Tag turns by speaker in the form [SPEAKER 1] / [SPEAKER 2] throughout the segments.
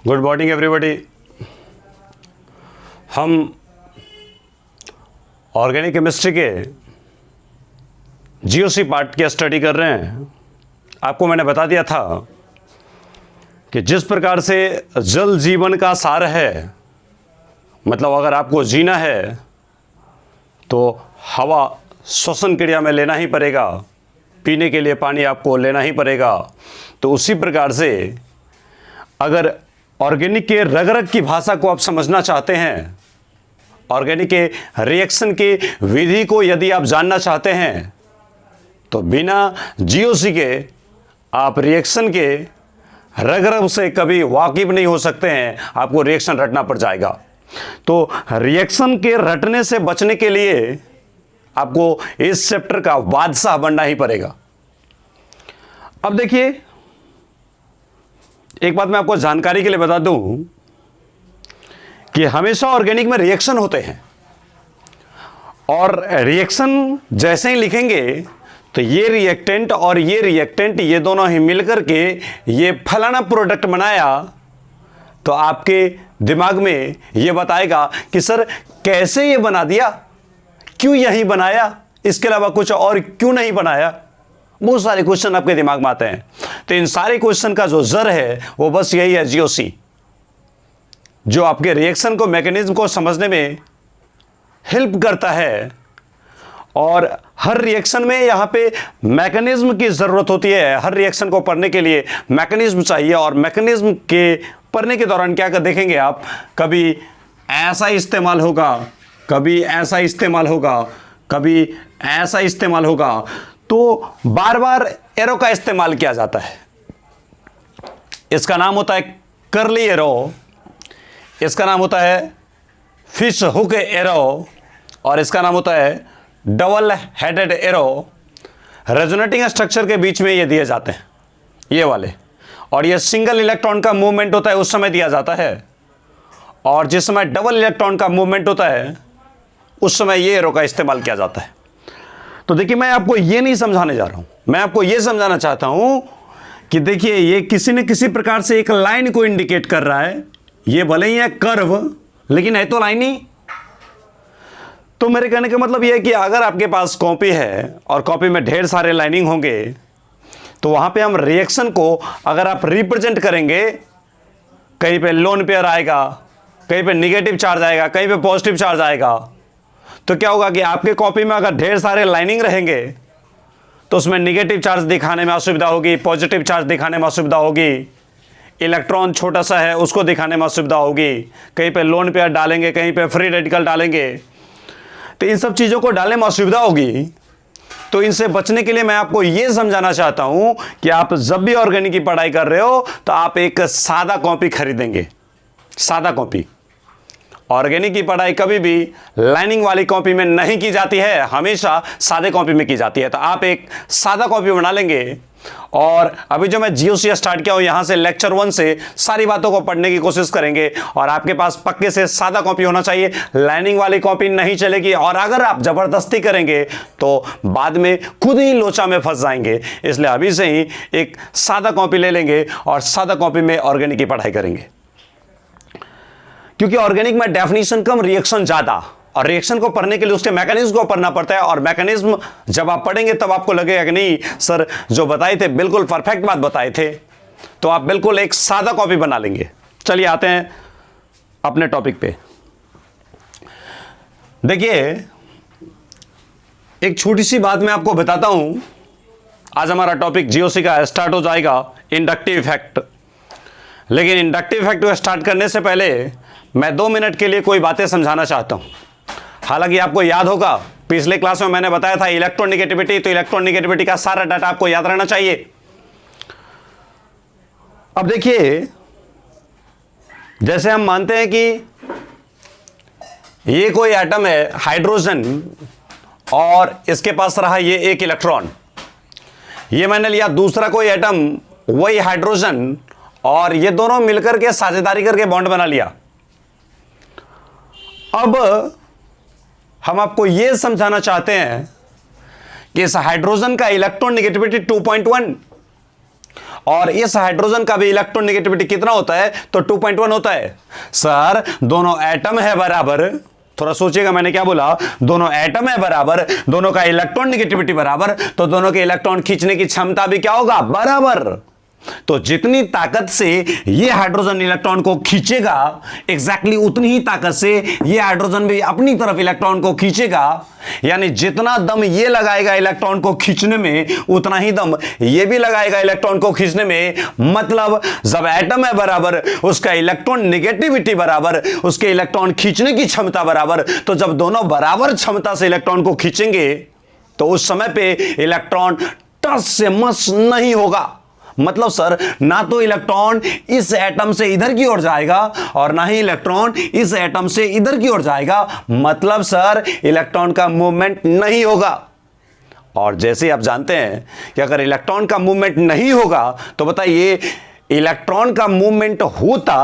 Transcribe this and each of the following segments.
[SPEAKER 1] Good morning everybody. हम organic chemistry के GOC part की स्टडी कर रहे हैं। आपको मैंने बता दिया था कि जिस प्रकार से जल जीवन का सार है, मतलब अगर आपको जीना है तो हवा श्वसन क्रिया में लेना ही पड़ेगा, पीने के लिए पानी आपको लेना ही पड़ेगा। तो उसी प्रकार से अगर ऑर्गेनिक के रग रग की भाषा को आप समझना चाहते हैं, ऑर्गेनिक के रिएक्शन की विधि को यदि आप जानना चाहते हैं, तो बिना जीओसी के आप रिएक्शन के रग रग से कभी वाकिफ नहीं हो सकते हैं। आपको रिएक्शन रटना पड़ जाएगा। तो रिएक्शन के रटने से बचने के लिए आपको इस चैप्टर का बादशाह बनना ही पड़ेगा। अब देखिए, एक बात मैं आपको जानकारी के लिए बता दूं कि हमेशा ऑर्गेनिक में रिएक्शन होते हैं, और रिएक्शन जैसे ही लिखेंगे तो ये रिएक्टेंट और ये रिएक्टेंट ये दोनों ही मिलकर के ये फलाना प्रोडक्ट बनाया, तो आपके दिमाग में ये बताएगा कि सर कैसे ये बना दिया, क्यों यही बनाया, इसके अलावा कुछ और क्यों नहीं बनाया। बहुत सारे क्वेश्चन आपके दिमाग में आते हैं। तो इन सारे क्वेश्चन का जो जड़ है वो बस यही है, जीओसी, जो आपके रिएक्शन को, मैकेनिज्म को समझने में हेल्प करता है। और हर रिएक्शन में यहाँ पे मैकेनिज्म की ज़रूरत होती है। हर रिएक्शन को पढ़ने के लिए मैकेनिज्म चाहिए, और मैकेनिज्म के पढ़ने के दौरान क्या कर देखेंगे आप, कभी ऐसा इस्तेमाल होगा, कभी ऐसा इस्तेमाल होगा, कभी ऐसा इस्तेमाल होगा। तो बार बार एरो का इस्तेमाल किया जाता है। इसका नाम होता है कर्ली एरो, इसका नाम होता है फिश हुक एरो, और इसका नाम होता है double headed arrow. Resonating structure के बीच में ये दिए जाते हैं, ये वाले, और ये सिंगल इलेक्ट्रॉन का मूवमेंट होता है उस समय दिया जाता है, और जिस समय डबल इलेक्ट्रॉन का मूवमेंट होता है उस समय ये एरो का इस्तेमाल किया जाता है। तो देखिए, मैं आपको ये नहीं समझाने जा रहा हूं, मैं आपको ये समझाना चाहता हूं कि देखिए, ये किसी न किसी प्रकार से एक लाइन को इंडिकेट कर रहा है। ये भले ही है कर्व, लेकिन है तो लाइन ही। तो मेरे कहने का मतलब ये है कि अगर आपके पास कॉपी है और कॉपी में ढेर सारे लाइनिंग होंगे, तो वहां पे हम रिएक्शन को अगर आप रिप्रेजेंट करेंगे, कहीं पे लोन पेयर आएगा, कहीं पे निगेटिव चार्ज आएगा, कहीं पे पॉजिटिव चार्ज आएगा, तो क्या होगा कि आपके कॉपी में अगर ढेर सारे लाइनिंग रहेंगे तो उसमें निगेटिव चार्ज दिखाने में असुविधा होगी, पॉजिटिव चार्ज दिखाने में असुविधा होगी, इलेक्ट्रॉन छोटा सा है उसको दिखाने में असुविधा होगी, कहीं पे लोन पेयर डालेंगे, कहीं पे फ्री रेडिकल डालेंगे, तो इन सब चीज़ों को डालने में असुविधा होगी। तो इनसे बचने के लिए मैं आपको ये समझाना चाहता हूं कि आप जब भी ऑर्गेनिक की पढ़ाई कर रहे हो तो आप एक सादा कॉपी खरीदेंगे, सादा कॉपी। ऑर्गेनिक की पढ़ाई कभी भी लाइनिंग वाली कॉपी में नहीं की जाती है, हमेशा सादे कॉपी में की जाती है। तो आप एक सादा कॉपी बना लेंगे, और अभी जो मैं जीओसी स्टार्ट किया हूं, यहां से लेक्चर 1 से सारी बातों को पढ़ने की कोशिश करेंगे, और आपके पास पक्के से सादा कॉपी होना चाहिए, लाइनिंग वाली कॉपी नहीं चलेगी। और अगर आप जबरदस्ती करेंगे तो बाद में खुद ही लोचा में फंस जाएंगे। इसलिए अभी से ही एक सादा कॉपी ले लेंगे और सादा कॉपी में ऑर्गेनिक की पढ़ाई करेंगे, क्योंकि ऑर्गेनिक में डेफिनेशन कम, रिएक्शन ज्यादा, और रिएक्शन को पढ़ने के लिए उसके मैकेनिज्म को पढ़ना पड़ता है। और मैकेनिज्म जब आप पढ़ेंगे तब आपको लगेगा कि नहीं सर, जो बताए थे बिल्कुल परफेक्ट बात बताए थे। तो आप बिल्कुल एक सादा कॉपी बना लेंगे। चलिए आते हैं अपने टॉपिक पे। देखिए, एक छोटी सी बात मैं आपको बताता हूं। आज हमारा टॉपिक जीओसी का स्टार्ट हो जाएगा, इंडक्टिव इफेक्ट। लेकिन इंडक्टिव इफेक्ट को स्टार्ट करने से पहले मैं 2 मिनट के लिए कोई बातें समझाना चाहता हूं। हालांकि आपको याद होगा, पिछले क्लास में मैंने बताया था इलेक्ट्रोनेगेटिविटी, तो इलेक्ट्रोनेगेटिविटी का सारा डाटा आपको याद रहना चाहिए। अब देखिए, जैसे हम मानते हैं कि ये कोई एटम है हाइड्रोजन, और इसके पास रहा ये एक इलेक्ट्रॉन। ये मैंने लिया दूसरा कोई एटम, वही हाइड्रोजन, और ये दोनों मिलकर के साझेदारी करके बॉन्ड बना लिया। अब हम आपको यह समझाना चाहते हैं कि इस हाइड्रोजन का इलेक्ट्रॉन नेगेटिविटी 2.1 और इस हाइड्रोजन का भी इलेक्ट्रोनेगेटिविटी कितना होता है, तो 2.1 होता है। सर दोनों एटम है बराबर, थोड़ा सोचिएगा मैंने क्या बोला, दोनों एटम है बराबर, दोनों का इलेक्ट्रॉन नेगेटिविटी बराबर, तो दोनों के इलेक्ट्रॉन खींचने की क्षमता भी क्या होगा, बराबर। तो जितनी ताकत से ये हाइड्रोजन इलेक्ट्रॉन को खींचेगा, एग्जैक्टली उतनी ही ताकत से ये हाइड्रोजन भी अपनी तरफ इलेक्ट्रॉन को खींचेगा। यानी जितना दम ये लगाएगा इलेक्ट्रॉन को खींचने में, उतना ही दम ये भी लगाएगा इलेक्ट्रॉन को खींचने में। मतलब जब एटम है बराबर, उसका इलेक्ट्रॉन नेगेटिविटी बराबर, उसके इलेक्ट्रॉन खींचने की क्षमता बराबर, तो जब दोनों बराबर क्षमता से इलेक्ट्रॉन को खींचेंगे तो उस समय पे इलेक्ट्रॉन टस से मस नहीं होगा। मतलब सर ना तो इलेक्ट्रॉन इस एटम से इधर की ओर जाएगा और ना ही इलेक्ट्रॉन इस एटम से इधर की ओर जाएगा। मतलब सर इलेक्ट्रॉन का मूवमेंट नहीं होगा। और जैसे आप जानते हैं कि अगर इलेक्ट्रॉन का मूवमेंट नहीं होगा तो बताइए, इलेक्ट्रॉन का मूवमेंट होता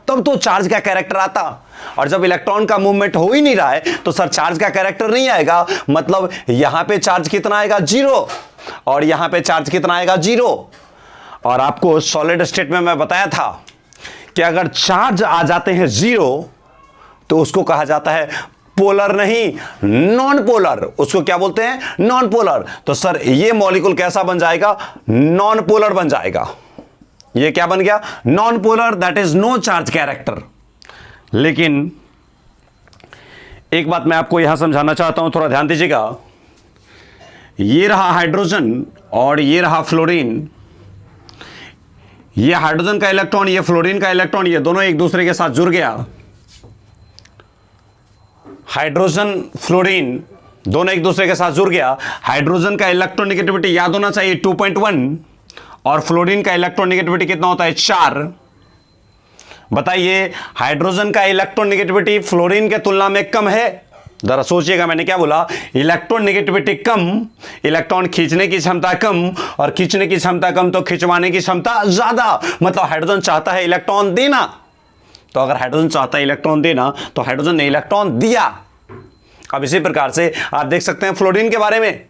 [SPEAKER 1] तब तो चार्ज का कैरेक्टर आता, और जब इलेक्ट्रॉन का मूवमेंट हो ही नहीं रहा है तो सर चार्ज का कैरेक्टर नहीं आएगा। मतलब यहां पे चार्ज कितना आएगा, 0, और यहां पे चार्ज कितना आएगा, 0। और आपको सॉलिड स्टेट में मैं बताया था कि अगर चार्ज आ जाते हैं 0 तो उसको कहा जाता है पोलर नहीं, नॉन पोलर। उसको क्या बोलते हैं, नॉन पोलर। तो सर ये मॉलिक्यूल कैसा बन जाएगा, नॉन पोलर बन जाएगा। ये क्या बन गया, non polar, that is no charge character. लेकिन एक बात मैं आपको यहां समझाना चाहता हूं, थोड़ा ध्यान दीजिएगा। ये रहा हाइड्रोजन और ये रहा फ्लोरीन। ये हाइड्रोजन का इलेक्ट्रॉन, ये फ्लोरीन का इलेक्ट्रॉन, ये दोनों एक दूसरे के साथ जुड़ गया। हाइड्रोजन फ्लोरीन दोनों एक दूसरे के साथ जुड़ गया। हाइड्रोजन का इलेक्ट्रोनेगेटिविटी याद होना चाहिए 2.1, और फ्लोरीन का इलेक्ट्रोनेगेटिविटी कितना होता है, 4। बताइए हाइड्रोजन का इलेक्ट्रोनेगेटिविटी फ्लोरीन के तुलना में कम है। जरा सोचिएगा मैंने क्या बोला, इलेक्ट्रॉन नेगेटिविटी कम, इलेक्ट्रॉन खींचने की क्षमता कम, और खींचने की क्षमता कम तो खिंचवाने की क्षमता ज्यादा। मतलब हाइड्रोजन चाहता है इलेक्ट्रॉन देना, तो अगर हाइड्रोजन चाहता है इलेक्ट्रॉन देना तो हाइड्रोजन ने इलेक्ट्रॉन दिया। अब इसी प्रकार से आप देख सकते हैं फ्लोरीन के बारे में।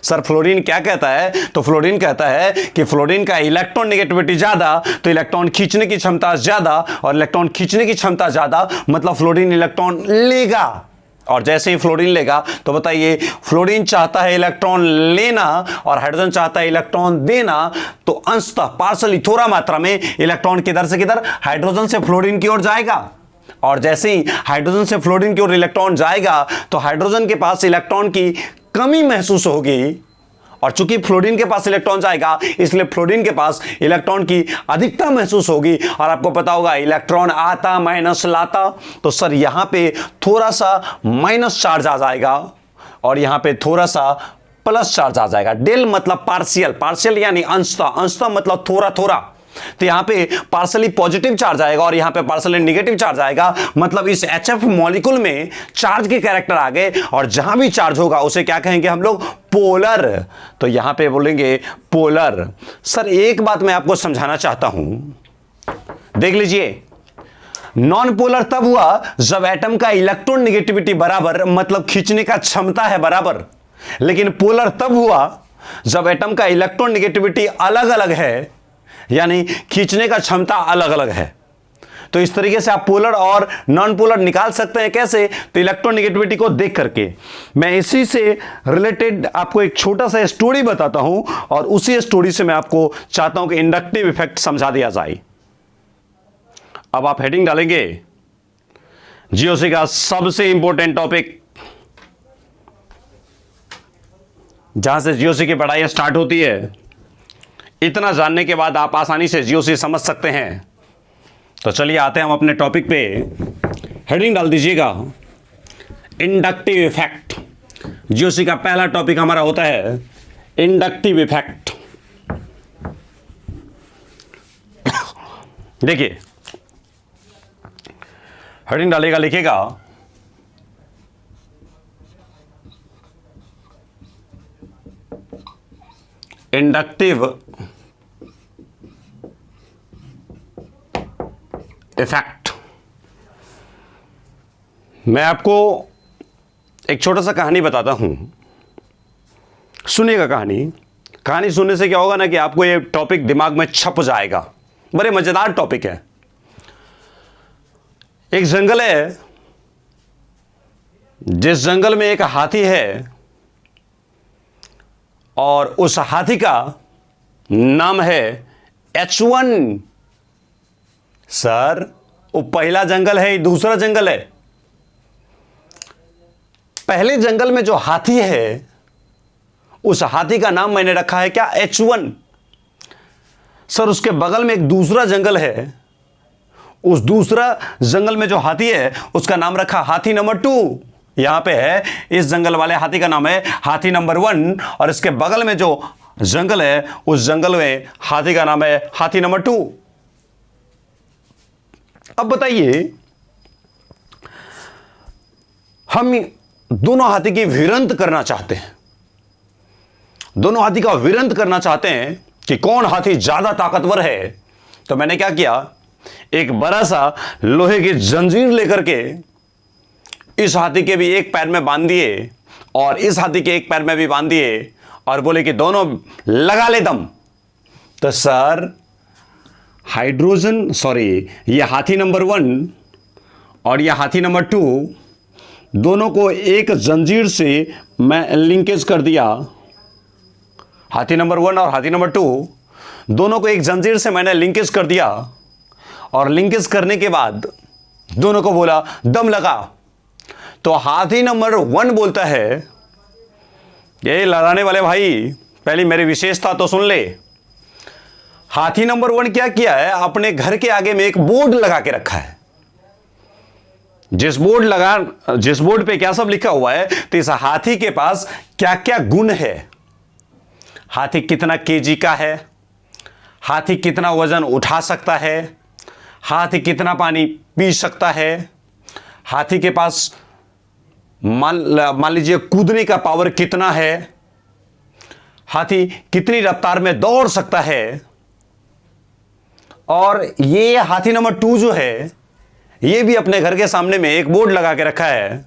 [SPEAKER 1] सर फ्लोरीन क्या कहता है, तो फ्लोरीन कहता है कि फ्लोरीन का इलेक्ट्रॉन नेगेटिविटी ज्यादा, तो इलेक्ट्रॉन खींचने की क्षमता ज्यादा, और इलेक्ट्रॉन खींचने की क्षमता ज्यादा, मतलब फ्लोरीन इलेक्ट्रॉन लेगा। और जैसे ही फ्लोरीन लेगा तो बताइए, फ्लोरीन चाहता है इलेक्ट्रॉन लेना और हाइड्रोजन चाहता है इलेक्ट्रॉन देना, तो अंशतः पार्शली थोड़ा मात्रा में इलेक्ट्रॉन किधर से किधर, हाइड्रोजन से फ्लोरीन की ओर जाएगा। और जैसे ही हाइड्रोजन से फ्लोरीन की ओर इलेक्ट्रॉन जाएगा तो हाइड्रोजन के पास इलेक्ट्रॉन की कमी महसूस होगी, और चूंकि फ्लोरीन के पास इलेक्ट्रॉन जाएगा इसलिए फ्लोरीन के पास इलेक्ट्रॉन की अधिकता महसूस होगी। और आपको पता होगा इलेक्ट्रॉन आता माइनस लाता, तो सर यहां पे थोड़ा सा माइनस चार्ज आ जाएगा और यहां पे थोड़ा सा प्लस चार्ज आ जाएगा। डेल मतलब पार्शियल, पार्शियल यानी अंशतः, अंशतः मतलब थोड़ा थोड़ा। तो यहां पे पार्शली पॉजिटिव चार्ज आएगा और यहां पे पार्शली नेगेटिव चार्ज आएगा। मतलब इस HF मॉलिक्यूल में चार्ज के कैरेक्टर आ गए, और जहां भी चार्ज होगा उसे क्या कहेंगे हम लोग, पोलर। तो यहां पे बोलेंगे पोलर। सर एक बात मैं आपको समझाना चाहता हूं, देख लीजिए, नॉन पोलर तब हुआ जब एटम का इलेक्ट्रॉन नेगेटिविटी बराबर, मतलब खींचने का क्षमता है बराबर। लेकिन पोलर तब हुआ जब एटम का इलेक्ट्रॉन नेगेटिविटी अलग अलग है, यानी खींचने का क्षमता अलग अलग है। तो इस तरीके से आप पोलर और नॉन पोलर निकाल सकते हैं। कैसे, तो इलेक्ट्रोनेगेटिविटी को देख करके। मैं इसी से रिलेटेड आपको एक छोटा सा स्टोरी बताता हूं, और उसी स्टोरी से मैं आपको चाहता हूं कि इंडक्टिव इफेक्ट समझा दिया जाए। अब आप हेडिंग डालेंगे, जीओसी का सबसे इंपॉर्टेंट टॉपिक, जहां से जीओसी की पढ़ाई स्टार्ट होती है। इतना जानने के बाद आप आसानी से जीओसी समझ सकते हैं। तो चलिए आते हैं हम अपने टॉपिक पे। हेडिंग डाल दीजिएगा, इंडक्टिव इफेक्ट। जीओसी का पहला टॉपिक हमारा होता है इंडक्टिव इफेक्ट। देखिए हेडिंग डालेगा, लिखेगा इंडक्टिव इफेक्ट। मैं आपको एक छोटा सा कहानी बताता हूं, सुनिएगा कहानी। कहानी सुनने से क्या होगा ना कि आपको ये टॉपिक दिमाग में छप जाएगा। बड़े मजेदार टॉपिक है। एक जंगल है, जिस जंगल में एक हाथी है और उस हाथी का नाम है H1। सर, वो पहला जंगल है, दूसरा जंगल है। पहले जंगल में जो हाथी है उस हाथी का नाम मैंने रखा है क्या, H1। सर, उसके बगल में एक दूसरा जंगल है, उस दूसरा जंगल में जो हाथी है उसका नाम रखा हाथी नंबर 2। यहां पे है, इस जंगल वाले हाथी का नाम है हाथी नंबर 1 और इसके बगल में जो जंगल है उस जंगल में हाथी का नाम है हाथी नंबर 2। अब बताइए, हम दोनों हाथी की भिड़ंत करना चाहते हैं, दोनों हाथी का भिड़ंत करना चाहते हैं कि कौन हाथी ज्यादा ताकतवर है। तो मैंने क्या किया, एक बड़ा सा लोहे की जंजीर लेकर के इस हाथी के भी एक पैर में बांध दिए और इस हाथी के एक पैर में भी बांध दिए और बोले कि दोनों लगा ले दम। तो सर, ये हाथी नंबर 1 और ये हाथी नंबर 2 दोनों को एक जंजीर से मैं लिंकेज कर दिया। हाथी नंबर 1 और हाथी नंबर 2 दोनों को एक जंजीर से मैंने लिंकेज कर दिया और लिंकेज करने के बाद दोनों को बोला दम लगा। तो हाथी नंबर 1 बोलता है, ये लड़ाने वाले भाई, पहले मेरी विशेषता तो सुन ले। हाथी नंबर 1 क्या किया है, अपने घर के आगे में एक बोर्ड लगा के रखा है। जिस बोर्ड पे क्या सब लिखा हुआ है, तो इस हाथी के पास क्या क्या गुण है, हाथी कितना केजी का है, हाथी कितना वजन उठा सकता है, हाथी कितना पानी पी सकता है, हाथी के पास मान लीजिए कूदने का पावर कितना है, हाथी कितनी रफ्तार में दौड़ सकता है। और ये हाथी नंबर 2 जो है, ये भी अपने घर के सामने में एक बोर्ड लगा के रखा है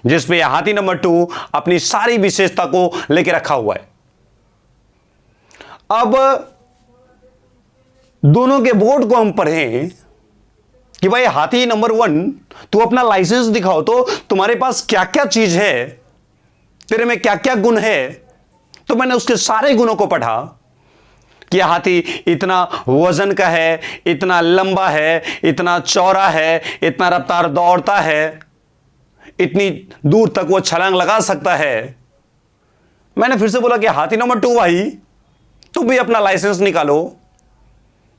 [SPEAKER 1] जिसपे हाथी नंबर 2 अपनी सारी विशेषता को लेके रखा हुआ है। अब दोनों के बोर्ड को हम पढ़ें कि भाई हाथी नंबर 1, तू अपना लाइसेंस दिखाओ, तो तुम्हारे पास क्या क्या चीज है, तेरे में क्या क्या गुण है। तो मैंने उसके सारे गुणों को पढ़ा कि हाथी इतना वजन का है, इतना लंबा है, इतना चौड़ा है, इतना रफ्तार दौड़ता है, इतनी दूर तक वो छलांग लगा सकता है। मैंने फिर से बोला कि हाथी नंबर 2 भाई, तुम भी अपना लाइसेंस निकालो,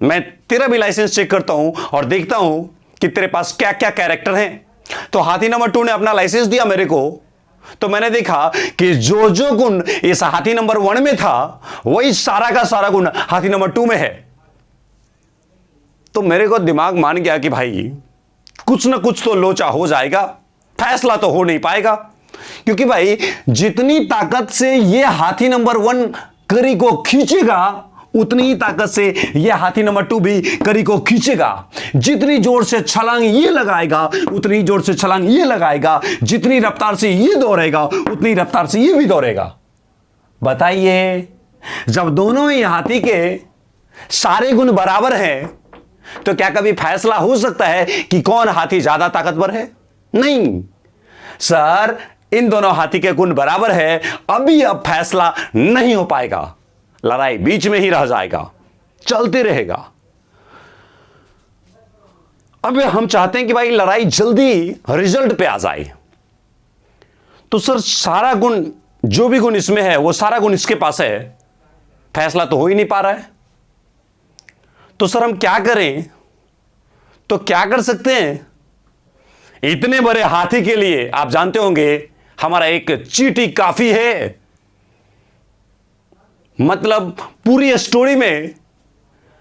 [SPEAKER 1] मैं तेरा भी लाइसेंस चेक करता हूं और देखता हूं कि तेरे पास क्या क्या कैरेक्टर हैं। तो हाथी नंबर 2 ने अपना लाइसेंस दिया मेरे को, तो मैंने देखा कि जो जो गुण इस हाथी नंबर 1 में था वही सारा का सारा गुण हाथी नंबर 2 में है। तो मेरे को दिमाग मान गया कि भाई कुछ ना कुछ तो लोचा हो जाएगा, फैसला तो हो नहीं पाएगा, क्योंकि भाई जितनी ताकत से ये हाथी नंबर 1 करी को खींचेगा उतनी ही ताकत से यह हाथी नंबर 2 भी करी को खींचेगा। जितनी जोर से छलांग ये लगाएगा उतनी जोर से छलांग ये लगाएगा, जितनी रफ्तार से ये दौड़ेगा उतनी रफ्तार से ये भी दौड़ेगा। बताइए, जब दोनों ही हाथी के सारे गुण बराबर हैं तो क्या कभी फैसला हो सकता है कि कौन हाथी ज्यादा ताकतवर है? नहीं सर, इन दोनों हाथी के गुण बराबर है, अभी अब फैसला नहीं हो पाएगा, लड़ाई बीच में ही रह जाएगा, चलते रहेगा। अब हम चाहते हैं कि भाई लड़ाई जल्दी रिजल्ट पे आ जाए। तो सर, सारा गुण, जो भी गुण इसमें है वो सारा गुण इसके पास है, फैसला तो हो ही नहीं पा रहा है। तो सर हम क्या करें? तो क्या कर सकते हैं? इतने बड़े हाथी के लिए आप जानते होंगे हमारा एक चींटी काफी है। मतलब पूरी स्टोरी में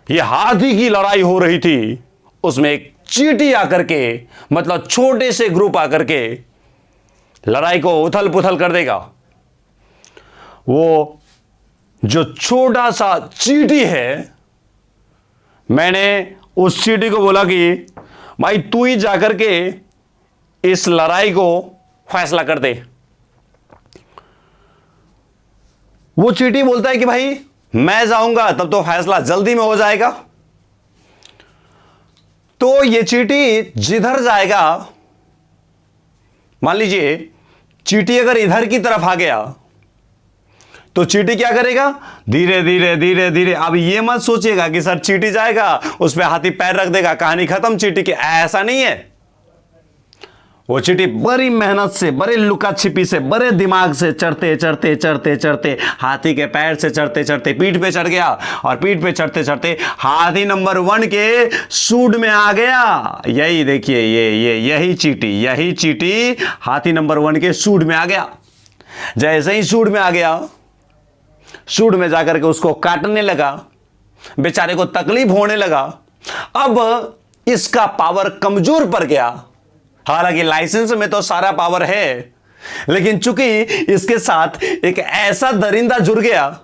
[SPEAKER 1] यह हाथी की लड़ाई हो रही थी, उसमें एक चींटी आकर के, मतलब छोटे से ग्रुप आकर के लड़ाई को उथल पुथल कर देगा। वो जो छोटा सा चींटी है, मैंने उस चींटी को बोला कि भाई तू ही जाकर के इस लड़ाई को फैसला कर दे। वो चींटी बोलता है कि भाई मैं जाऊंगा तब तो फैसला जल्दी में हो जाएगा। तो ये चींटी जिधर जाएगा, मान लीजिए चींटी अगर इधर की तरफ आ गया तो चींटी क्या करेगा, धीरे धीरे धीरे धीरे। अब ये मत सोचिएगा कि सर चींटी जाएगा उस पर हाथी पैर रख देगा, कहानी खत्म चींटी की, ऐसा नहीं है। वो चींटी बड़ी मेहनत से, बड़े लुका छिपी से, बड़े दिमाग से चढ़ते चढ़ते चढ़ते चढ़ते हाथी के पैर से चढ़ते चढ़ते पीठ पे चढ़ गया, और पीठ पे चढ़ते चढ़ते हाथी नंबर 1 के सूंड में आ गया। यही देखिए, यही चींटी हाथी नंबर 1 के सूंड में आ गया। जैसे ही सूंड में आ गया, सूंड में जाकर के उसको काटने लगा, बेचारे को तकलीफ होने लगा। अब इसका पावर कमजोर पड़ गया। हालांकि लाइसेंस में तो सारा पावर है, लेकिन चूंकि इसके साथ एक ऐसा दरिंदा जुड़ गया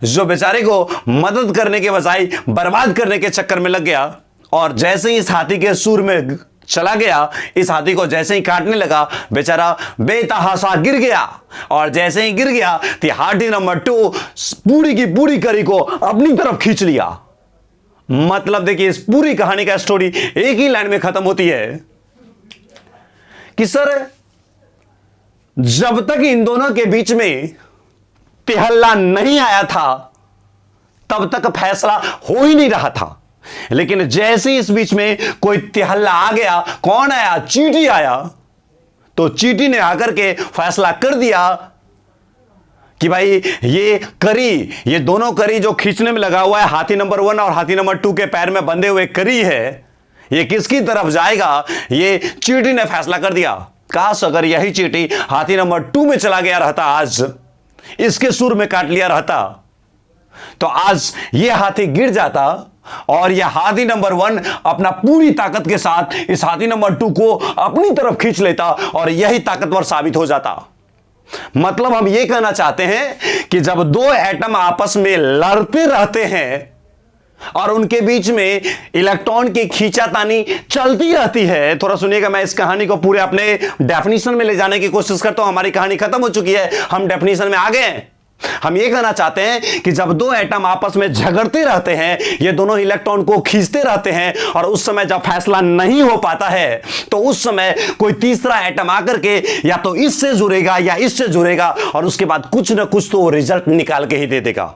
[SPEAKER 1] जो बेचारे को मदद करने के बजाय बर्बाद करने के चक्कर में लग गया, और जैसे ही इस हाथी के सूर में चला गया, इस हाथी को जैसे ही काटने लगा, बेचारा बेतहाशा गिर गया। और जैसे ही गिर गया तो हाथी नंबर 2 पूरी की पूरी कड़ी को अपनी तरफ खींच लिया। मतलब देखिए, इस पूरी कहानी का स्टोरी एक ही लाइन में खत्म होती है कि सर जब तक इन दोनों के बीच में तिहल्ला नहीं आया था तब तक फैसला हो ही नहीं रहा था। लेकिन जैसे ही इस बीच में कोई तिहल्ला आ गया, कौन आया, चींटी आया, तो चींटी ने आकर के फैसला कर दिया कि भाई ये दोनों करी जो खींचने में लगा हुआ है, हाथी नंबर 1 और हाथी नंबर 2 के पैर में बंधे हुए करी है, ये किसकी तरफ जाएगा, ये चींटी ने फैसला कर दिया। काश अगर यही चींटी हाथी नंबर 2 में चला गया रहता, आज इसके सूर में काट लिया रहता, तो आज ये हाथी गिर जाता और यह हाथी नंबर 1 अपना पूरी ताकत के साथ इस हाथी नंबर 2 को अपनी तरफ खींच लेता और यही ताकतवर साबित हो जाता। मतलब हम यह कहना चाहते हैं कि जब दो एटम आपस में लड़ते रहते हैं और उनके बीच में इलेक्ट्रॉन की खींचातानी चलती रहती है, थोड़ा सुनिएगा, मैं इस कहानी को पूरे अपने डेफिनेशन में ले जाने की कोशिश करता हूं। हमारी कहानी खत्म हो चुकी है, हम डेफिनेशन में आ गए हैं। हम ये कहना चाहते हैं कि जब दो एटम आपस में झगड़ते रहते हैं, ये दोनों इलेक्ट्रॉन को खींचते रहते हैं, और उस समय जब फैसला नहीं हो पाता है तो उस समय कोई तीसरा एटम आकर के या तो इससे जुड़ेगा या इससे जुड़ेगा, और उसके बाद कुछ ना कुछ तो रिजल्ट निकाल के ही दे देगा,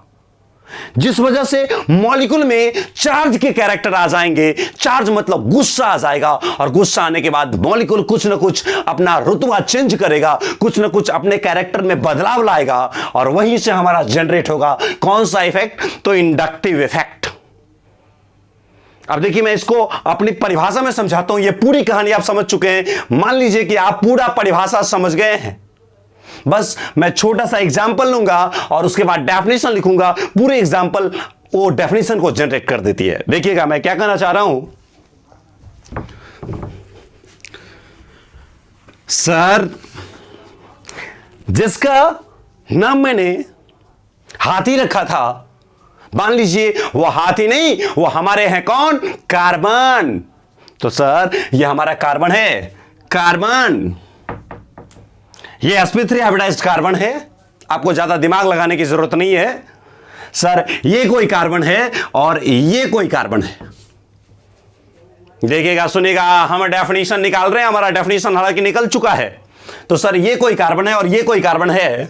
[SPEAKER 1] जिस वजह से मॉलिक्यूल में चार्ज के कैरेक्टर आ जाएंगे। चार्ज मतलब गुस्सा आ जाएगा, और गुस्सा आने के बाद मॉलिक्यूल कुछ ना कुछ अपना रुतबा चेंज करेगा, कुछ ना कुछ अपने कैरेक्टर में बदलाव लाएगा, और वहीं से हमारा जनरेट होगा कौन सा इफेक्ट, तो इंडक्टिव इफेक्ट। अब देखिए, मैं इसको अपनी परिभाषा में समझाता हूं। यह पूरी कहानी आप समझ चुके हैं, मान लीजिए कि आप पूरा परिभाषा समझ गए हैं, बस मैं छोटा सा एग्जाम्पल लूंगा और उसके बाद डेफिनेशन लिखूंगा। पूरे एग्जाम्पल वो डेफिनेशन को जनरेट कर देती है। देखिएगा मैं क्या कहना चाह रहा हूं। सर, जिसका नाम मैंने हाथी रखा था, मान लीजिए वो हाथी नहीं, वो हमारे हैं कौन, कार्बन। तो सर ये हमारा कार्बन है, कार्बन, ये sp3 हाइब्रिडाइज्ड कार्बन है। आपको ज्यादा दिमाग लगाने की जरूरत नहीं है। सर ये कोई कार्बन है और ये कोई कार्बन है। देखिएगा, सुनिएगा, हम डेफिनेशन निकाल रहे हैं, हमारा डेफिनेशन हालांकि निकल चुका है। तो सर ये कोई कार्बन है और ये कोई कार्बन है,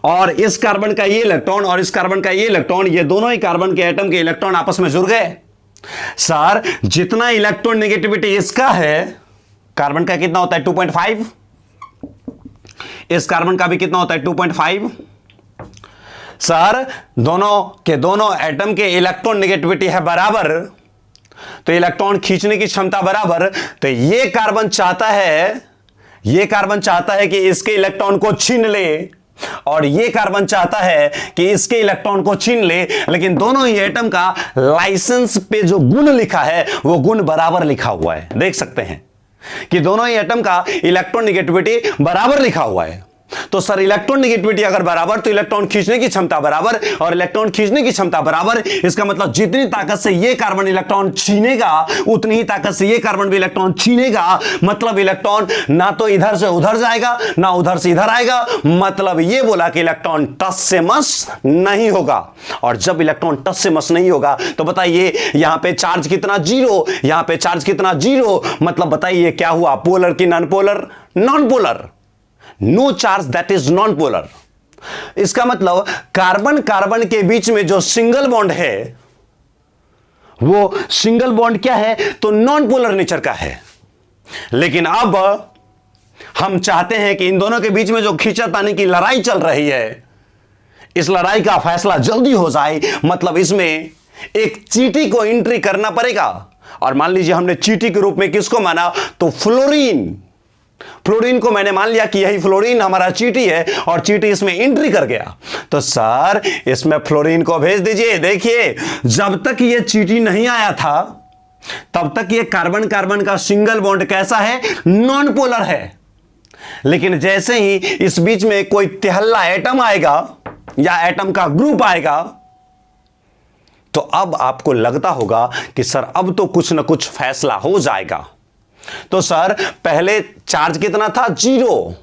[SPEAKER 1] और इस कार्बन का ये इलेक्ट्रॉन और इस कार्बन का ये इलेक्ट्रॉन, ये दोनों ही कार्बन के एटम के इलेक्ट्रॉन आपस में जुड़ गए। सर जितना इलेक्ट्रॉन नेगेटिविटी इसका है, कार्बन का कितना होता है 2.5, इस कार्बन का भी कितना होता है 2.5। सर दोनों के दोनों एटम के इलेक्ट्रॉन नेगेटिविटी है बराबर, तो इलेक्ट्रॉन खींचने की क्षमता बराबर। तो ये कार्बन चाहता है कि इसके इलेक्ट्रॉन को छीन ले, और ये कार्बन चाहता है कि इसके इलेक्ट्रॉन को छीन ले, लेकिन दोनों ही एटम का लाइसेंस पे जो गुण लिखा है वो गुण बराबर लिखा हुआ है। देख सकते हैं कि दोनों ही एटम का इलेक्ट्रॉन नेगेटिविटी बराबर लिखा हुआ है। तो सर इलेक्ट्रॉन नेगेटिविटी अगर बराबर तो इलेक्ट्रॉन खींचने की क्षमता बराबर, और इलेक्ट्रॉन खींचने की क्षमता बराबर, इसका मतलब जितनी ताकत से ये कार्बन इलेक्ट्रॉन छीनेगा उतनी ही ताकत से ये कार्बन भी इलेक्ट्रॉन छीनेगा। मतलब इलेक्ट्रॉन ना तो इधर से उधर जाएगा ना उधर से इधर आएगा। मतलब ये बोला कि इलेक्ट्रॉन टस से मस नहीं होगा। और जब इलेक्ट्रॉन टस से मस नहीं होगा तो बताइए यहां पे चार्ज कितना, जीरो। यहां पे चार्ज कितना, जीरो। मतलब बताइए क्या हुआ, पोलर की non polar? Non polar. No charge, that is non polar. इसका मतलब कार्बन कार्बन के बीच में जो सिंगल बॉन्ड है वो सिंगल बॉन्ड क्या है, तो नॉन पोलर नेचर का है। लेकिन अब हम चाहते हैं कि इन दोनों के बीच में जो खींचातानी की लड़ाई चल रही है, इस लड़ाई का फैसला जल्दी हो जाए। मतलब इसमें एक चींटी को एंट्री करना पड़ेगा। और मान लीजिए हमने चींटी के रूप में किसको माना, तो फ्लोरीन। फ्लोरीन को मैंने मान लिया कि यही फ्लोरीन हमारा चींटी है और चींटी इसमें एंट्री कर गया। तो सर इसमें फ्लोरीन को भेज दीजिए। देखिए जब तक ये चींटी नहीं आया था तब तक ये कार्बन कार्बन का सिंगल बॉन्ड कैसा है, नॉन पोलर है। लेकिन जैसे ही इस बीच में कोई तिहल्ला एटम आएगा या एटम का ग्रुप आएगा तो अब आपको लगता होगा कि सर अब तो कुछ ना कुछ फैसला हो जाएगा। तो सर पहले चार्ज कितना था, जीरो।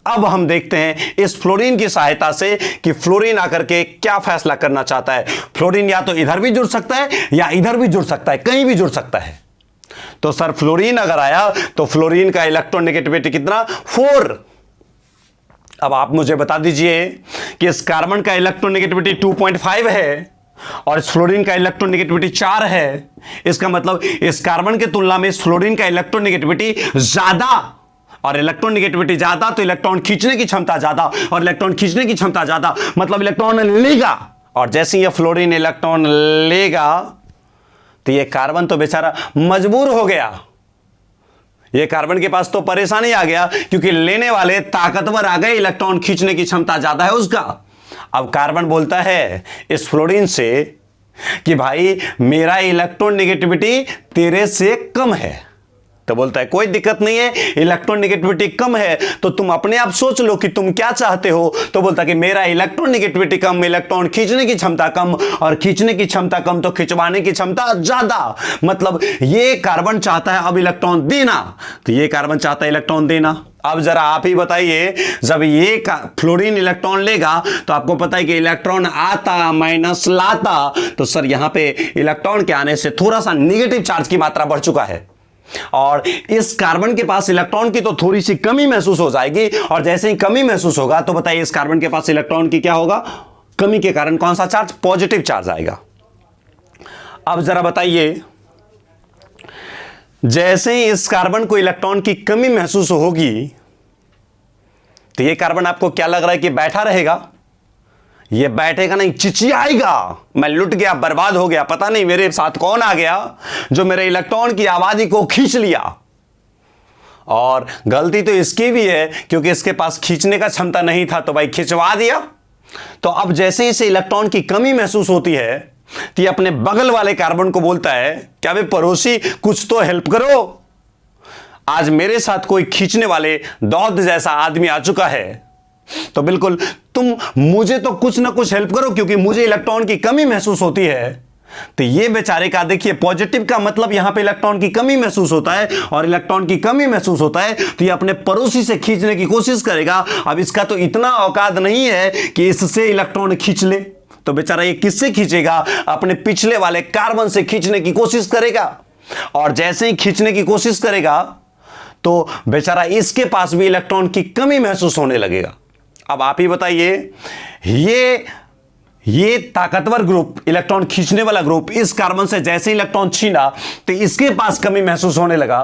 [SPEAKER 1] अब हम देखते हैं इस फ्लोरीन की सहायता से कि फ्लोरीन आकर के क्या फैसला करना चाहता है। फ्लोरीन या तो इधर भी जुड़ सकता है या इधर भी जुड़ सकता है, कहीं भी जुड़ सकता है। तो सर फ्लोरीन अगर आया तो फ्लोरीन का इलेक्ट्रॉन नेगेटिविटी कितना, 4। अब आप मुझे बता दीजिए कि इस कार्बन का इलेक्ट्रॉन नेगेटिविटी 2.5 है और इस फ्लोरीन का इलेक्ट्रॉन नेगेटिविटी 4 है। इसका मतलब इस कार्बन के तुलना में इस फ्लोरीन का इलेक्ट्रॉन नेगेटिविटी ज्यादा, और इलेक्ट्रॉन नेगेटिविटी ज्यादा तो इलेक्ट्रॉन खींचने की क्षमता ज्यादा, और इलेक्ट्रॉन खींचने की क्षमता ज्यादा मतलब इलेक्ट्रॉन लेगा। और जैसे ये फ्लोरीन इलेक्ट्रॉन लेगा तो ये कार्बन तो बेचारा मजबूर हो गया। ये कार्बन के पास तो परेशानी आ गया क्योंकि लेने वाले ताकतवर आ गए, इलेक्ट्रॉन खींचने की क्षमता ज्यादा है उसका। अब कार्बन बोलता है इस फ्लोरीन से कि भाई मेरा इलेक्ट्रॉन नेगेटिविटी तेरे से कम है। तो बोलता है कोई दिक्कत नहीं है, इलेक्ट्रॉन नेगेटिविटी कम है तो तुम अपने आप सोच लो कि तुम क्या चाहते हो। तो बोलता है कि मेरा इलेक्ट्रॉन नेगेटिविटी कम, इलेक्ट्रॉन खींचने की क्षमता कम, और खींचने की क्षमता कम तो खिंचवाने की क्षमता ज्यादा। मतलब ये कार्बन चाहता है अब इलेक्ट्रॉन देना, तो ये कार्बन चाहता है इलेक्ट्रॉन देना। अब जरा आप ही बताइए, जब ये फ्लोरीन इलेक्ट्रॉन लेगा तो आपको पता है कि इलेक्ट्रॉन आता माइनस लाता, तो सर यहां पे इलेक्ट्रॉन के आने से थोड़ा सा नेगेटिव चार्ज की मात्रा बढ़ चुका है और इस कार्बन के पास इलेक्ट्रॉन की तो थोड़ी सी कमी महसूस हो जाएगी। और जैसे ही कमी महसूस होगा तो बताइए इस कार्बन के पास इलेक्ट्रॉन की क्या होगा, कमी के कारण कौन सा चार्ज, पॉजिटिव चार्ज आएगा। अब जरा बताइए जैसे ही इस कार्बन को इलेक्ट्रॉन की कमी महसूस होगी तो ये कार्बन आपको क्या लग रहा है कि बैठा रहेगा, ये बैठेगा नहीं, चिचियाएगा, मैं लुट गया, बर्बाद हो गया, पता नहीं मेरे साथ कौन आ गया जो मेरे इलेक्ट्रॉन की आबादी को खींच लिया। और गलती तो इसकी भी है क्योंकि इसके पास खींचने का क्षमता नहीं था तो भाई खिंचवा दिया। तो अब जैसे ही इसे इलेक्ट्रॉन की कमी महसूस होती है तो ये अपने बगल वाले कार्बन को बोलता है क्या बे पड़ोसी कुछ तो हेल्प करो, आज मेरे साथ कोई खींचने वाले दौद जैसा आदमी आ चुका है, तो बिल्कुल तुम मुझे तो कुछ ना कुछ हेल्प करो क्योंकि मुझे इलेक्ट्रॉन की कमी महसूस होती है। तो ये बेचारे का देखिए पॉजिटिव का मतलब यहां पे इलेक्ट्रॉन की कमी महसूस होता है और इलेक्ट्रॉन की कमी महसूस होता है तो ये अपने पड़ोसी से खींचने की कोशिश करेगा। अब इसका तो इतना औकात नहीं है कि इससे इलेक्ट्रॉन खींच ले, तो बेचारा ये किससे खींचेगा, अपने पिछले वाले कार्बन से खींचने की कोशिश करेगा। और जैसे ही खींचने की कोशिश करेगा तो बेचारा इसके पास भी इलेक्ट्रॉन की कमी महसूस होने लगेगा। अब आप ही बताइए ये ताकतवर ग्रुप, इलेक्ट्रॉन खींचने वाला ग्रुप इस कार्बन से जैसे इलेक्ट्रॉन छीना तो इसके पास कमी महसूस होने लगा,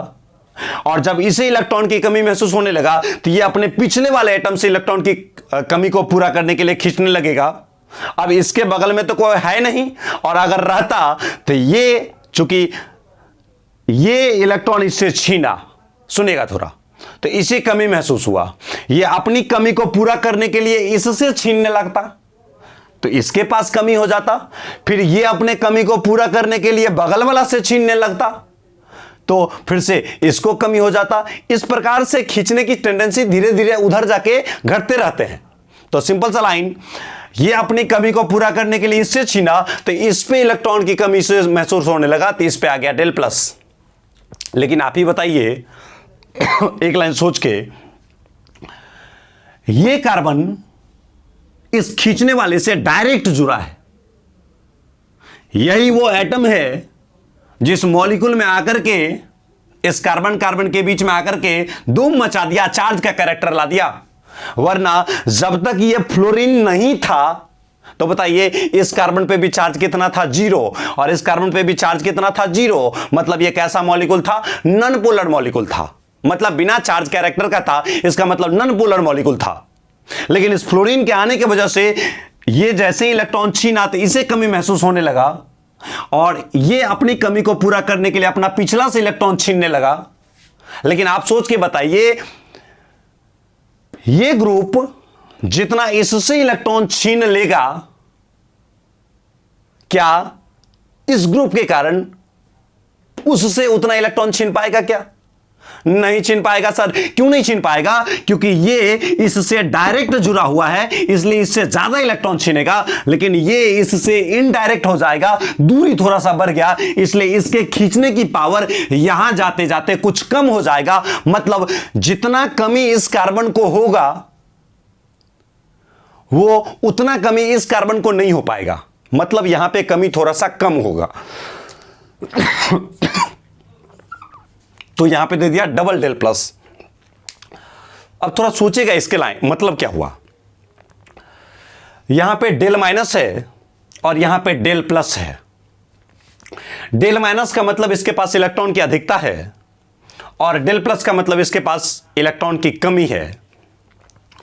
[SPEAKER 1] और जब इसे इलेक्ट्रॉन की कमी महसूस होने लगा तो ये अपने पिछले वाले एटम से इलेक्ट्रॉन की कमी को पूरा करने के लिए खींचने लगेगा। अब इसके बगल में तो कोई है नहीं, और अगर रहता तो ये चूंकि ये इलेक्ट्रॉन इससे छीना, सुनेगा थोड़ा, तो इसे कमी महसूस हुआ, ये अपनी कमी को पूरा करने के लिए इससे छीनने लगता तो इसके पास कमी हो जाता, फिर ये अपने कमी को पूरा करने के लिए बगल वाला से छीनने लगता तो फिर से इसको कमी हो जाता। इस प्रकार से खींचने की टेंडेंसी धीरे धीरे उधर जाके घटते रहते हैं। तो सिंपल सा लाइन, ये अपनी कमी को पूरा करने के लिए इससे छीना तो इस पे इलेक्ट्रॉन की कमी से महसूस होने लगा, तो इस पे आ गया डेल प्लस। लेकिन आप ही बताइए एक लाइन सोच के, ये कार्बन इस खींचने वाले से डायरेक्ट जुड़ा है, यही वो एटम है जिस मॉलिक्यूल में आकर के इस कार्बन कार्बन के बीच में आकर के धूम मचा दिया, चार्ज का कैरेक्टर ला दिया। वरना जब तक ये फ्लोरीन नहीं था तो बताइए इस कार्बन पे भी चार्ज कितना था, 0, और इस कार्बन पे भी चार्ज कितना था, 0। मतलब ये कैसा मॉलिक्यूल था, नॉन पोलर मॉलिक्यूल था, मतलब बिना चार्ज कैरेक्टर का था, इसका मतलब नॉन पोलर मॉलिक्यूल था। लेकिन इस फ्लोरीन के आने की वजह से ये जैसे ही इलेक्ट्रॉन छीना तो इसे कमी महसूस होने लगा, और ये अपनी कमी को पूरा करने के लिए अपना पिछला से इलेक्ट्रॉन छीनने लगा। लेकिन आप सोच के बताइए, ये ग्रुप जितना इससे इलेक्ट्रॉन छीन लेगा, क्या इस ग्रुप के कारण उससे उतना इलेक्ट्रॉन छीन पाएगा? क्या नहीं छीन पाएगा सर। क्यों नहीं छीन पाएगा? क्योंकि ये इससे डायरेक्ट जुड़ा हुआ है, इसलिए इससे ज्यादा इलेक्ट्रॉन छीनेगा। लेकिन ये इससे इनडायरेक्ट हो जाएगा, दूरी थोड़ा सा बढ़ गया, इसलिए इसके खींचने की पावर यहां जाते जाते कुछ कम हो जाएगा। मतलब जितना कमी इस कार्बन को होगा वो उतना कमी इस कार्बन को नहीं हो पाएगा। मतलब यहां पे कमी थोड़ा सा कम होगा। तो यहां पे दे दिया डबल डेल प्लस। अब थोड़ा सोचेगा इसके लाइन मतलब क्या हुआ। यहां पे डेल माइनस है और यहां पे डेल प्लस है। डेल माइनस का मतलब इसके पास इलेक्ट्रॉन की अधिकता है, और डेल प्लस का मतलब इसके पास इलेक्ट्रॉन की कमी है,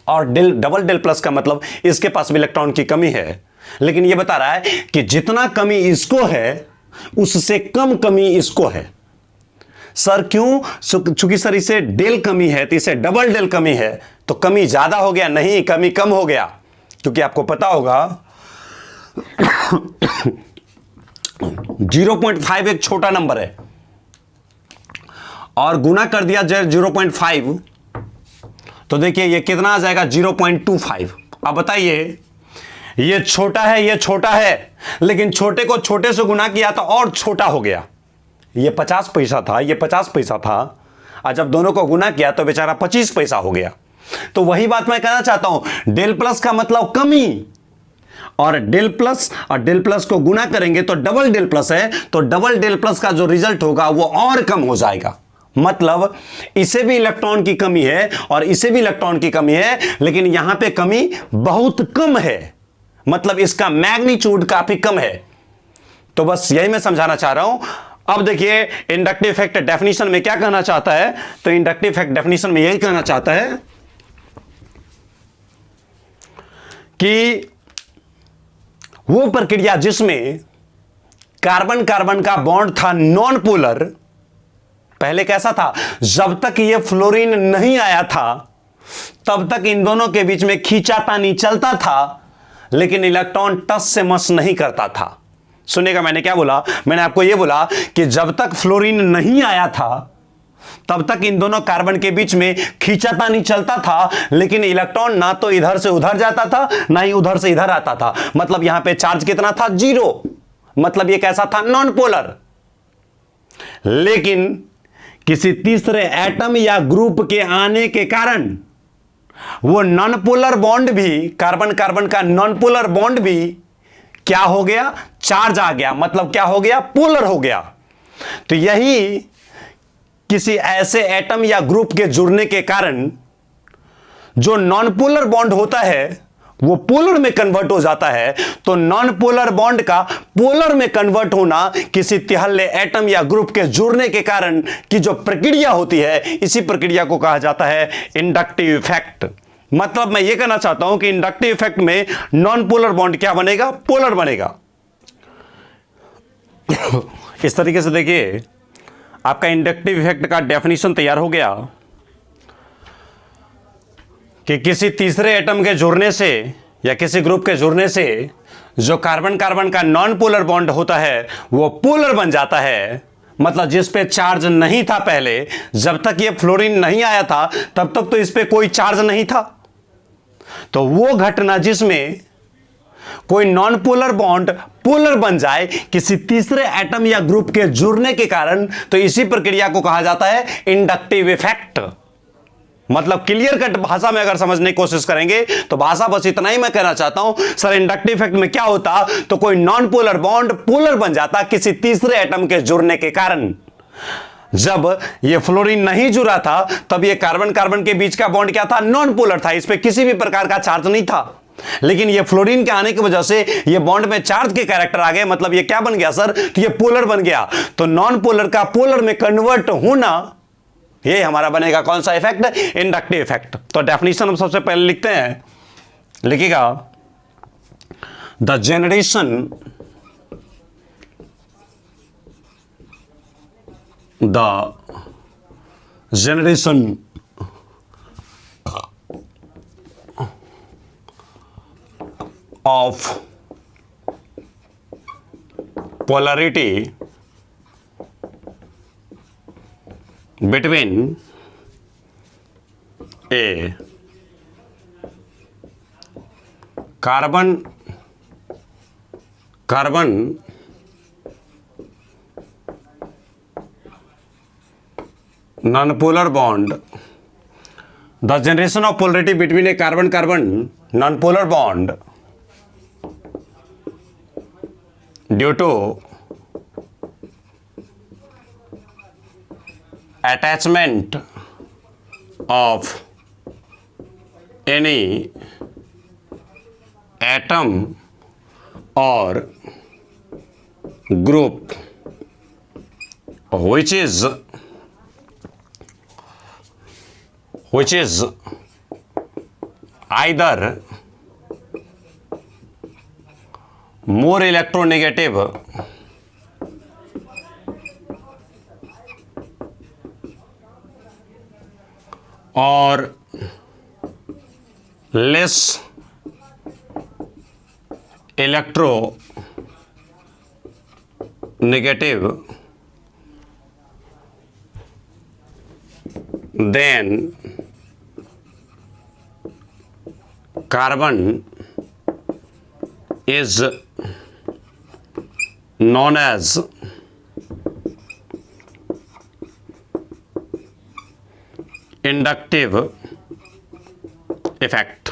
[SPEAKER 1] और डबल डेल प्लस का मतलब इसके पास भी इलेक्ट्रॉन की कमी है। लेकिन यह बता रहा है कि जितना कमी इसको है उससे कम कमी इसको है। सर क्यों? चूंकि सर इसे डेल कमी है तो इसे डबल डेल कमी है, तो कमी ज्यादा हो गया? नहीं, कमी कम हो गया। क्योंकि आपको पता होगा 0.5 एक छोटा नंबर है, और गुना कर दिया 0.5 तो देखिए ये कितना आ जाएगा, 0.25। अब बताइए, ये छोटा है, ये छोटा है, लेकिन छोटे को छोटे से गुना किया तो और छोटा हो गया। ये 50 पैसा था, ये 50 पैसा था, और जब दोनों को गुना किया तो बेचारा 25 पैसा हो गया। तो वही बात मैं कहना चाहता हूं, डेल प्लस का मतलब कमी, और डेल प्लस को गुना करेंगे तो डबल डेल प्लस है, तो डबल डेल प्लस का जो रिजल्ट होगा वो और कम हो जाएगा। मतलब इसे भी इलेक्ट्रॉन की कमी है और इसे भी इलेक्ट्रॉन की कमी है, लेकिन यहां पे कमी बहुत कम है, मतलब इसका मैग्नीट्यूड काफी कम है। तो बस यही मैं समझाना चाह रहा हूं। अब देखिए इंडक्टिव इफेक्ट डेफिनेशन में क्या कहना चाहता है, तो इंडक्टिव इफेक्ट डेफिनेशन में यही कहना चाहता है कि वो प्रक्रिया जिसमें कार्बन कार्बन का बॉन्ड था नॉन पोलर, पहले कैसा था, जब तक ये फ्लोरीन नहीं आया था तब तक इन दोनों के बीच में खींचातानी चलता था, लेकिन इलेक्ट्रॉन टस से मस नहीं करता था। सुनेगा मैंने क्या बोला, मैंने आपको यह बोला कि जब तक फ्लोरीन नहीं आया था तब तक इन दोनों कार्बन के बीच में खींचातानी चलता था, लेकिन इलेक्ट्रॉन ना तो इधर से उधर जाता था ना ही उधर से इधर आता था। मतलब यहां पे चार्ज कितना था, 0। मतलब ये कैसा था, नॉन पोलर। लेकिन किसी तीसरे एटम या ग्रुप के आने के कारण वो नॉन पोलर बॉन्ड भी, कार्बन कार्बन का नॉन पोलर बॉन्ड भी क्या हो गया, चार्ज आ गया। मतलब क्या हो गया, पोलर हो गया। तो यही किसी ऐसे एटम या ग्रुप के जुड़ने के कारण जो नॉन पोलर बॉन्ड होता है वो पोलर में कन्वर्ट हो जाता है। तो नॉन पोलर बॉन्ड का पोलर में कन्वर्ट होना किसी तिहल्ले एटम या ग्रुप के जुड़ने के कारण की जो प्रक्रिया होती है, इसी प्रक्रिया को कहा जाता है इंडक्टिव इफेक्ट। मतलब मैं यह कहना चाहता हूं कि इंडक्टिव इफेक्ट में नॉन पोलर बॉन्ड क्या बनेगा, पोलर बनेगा। इस तरीके से देखिए आपका इंडक्टिव इफेक्ट का डेफिनेशन तैयार हो गया कि किसी तीसरे एटम के जुड़ने से या किसी ग्रुप के जुड़ने से जो कार्बन कार्बन का नॉन पोलर बॉन्ड होता है वो पोलर बन जाता है। मतलब जिस पे चार्ज नहीं था पहले, जब तक ये फ्लोरीन नहीं आया था तब तक तो इस पे कोई चार्ज नहीं था। तो वो घटना जिसमें कोई नॉन पोलर बॉन्ड पोलर बन जाए किसी तीसरे एटम या ग्रुप के जुड़ने के कारण, तो इसी प्रक्रिया को कहा जाता है इंडक्टिव इफेक्ट। मतलब क्लियर कट भाषा में अगर समझने की कोशिश करेंगे तो भाषा बस इतना ही मैं कहना चाहता हूं, सर इंडक्टिव इफेक्ट में क्या होता, तो कोई नॉन पोलर बॉन्ड पोलर बन जाता किसी तीसरे एटम के जुड़ने के कारण। जब ये फ्लोरीन नहीं जुड़ा था तब ये कार्बन कार्बन के बीच का बॉन्ड क्या था, नॉन पोलर था, इस पे किसी भी प्रकार का चार्ज नहीं था। लेकिन ये फ्लोरीन के आने की वजह से ये बॉन्ड में चार्ज के कैरेक्टर आ गए, मतलब ये क्या बन गया सर, तो ये पोलर बन गया। तो नॉन पोलर का पोलर में कन्वर्ट होना, ये हमारा बनेगा कौन सा इफेक्ट, इंडक्टिव इफेक्ट। तो डेफिनेशन हम सबसे पहले लिखते हैं, लिखिएगा the generation of polarity between a carbon non-polar bond, the generation of polarity between a carbon non-polar bond due to attachment of any atom or group which is either more electronegative or less electronegative then carbon is known as inductive effect.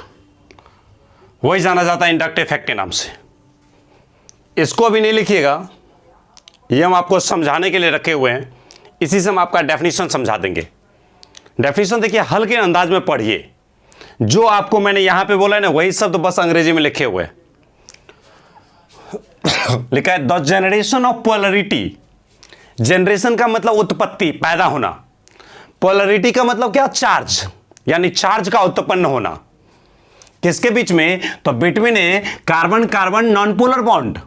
[SPEAKER 1] वही जाना जाता है inductive effect के नाम से। इसको अभी नहीं लिखिएगा, ये हम आपको समझाने के लिए रखे हुए हैं, इसी से हम आपका डेफिनेशन समझा देंगे। डेफिनेशन देखिए हल्के अंदाज में पढ़िए, जो आपको मैंने यहां पे बोला है ना वही शब्द बस अंग्रेजी में लिखे हुए हैं। लिखा है the generation of polarity. Generation का मतलब उत्पत्ति, पैदा होना। पोलरिटी का मतलब क्या, चार्ज, यानी चार्ज का उत्पन्न होना। किसके बीच में, तो between a carbon carbon non polar bond.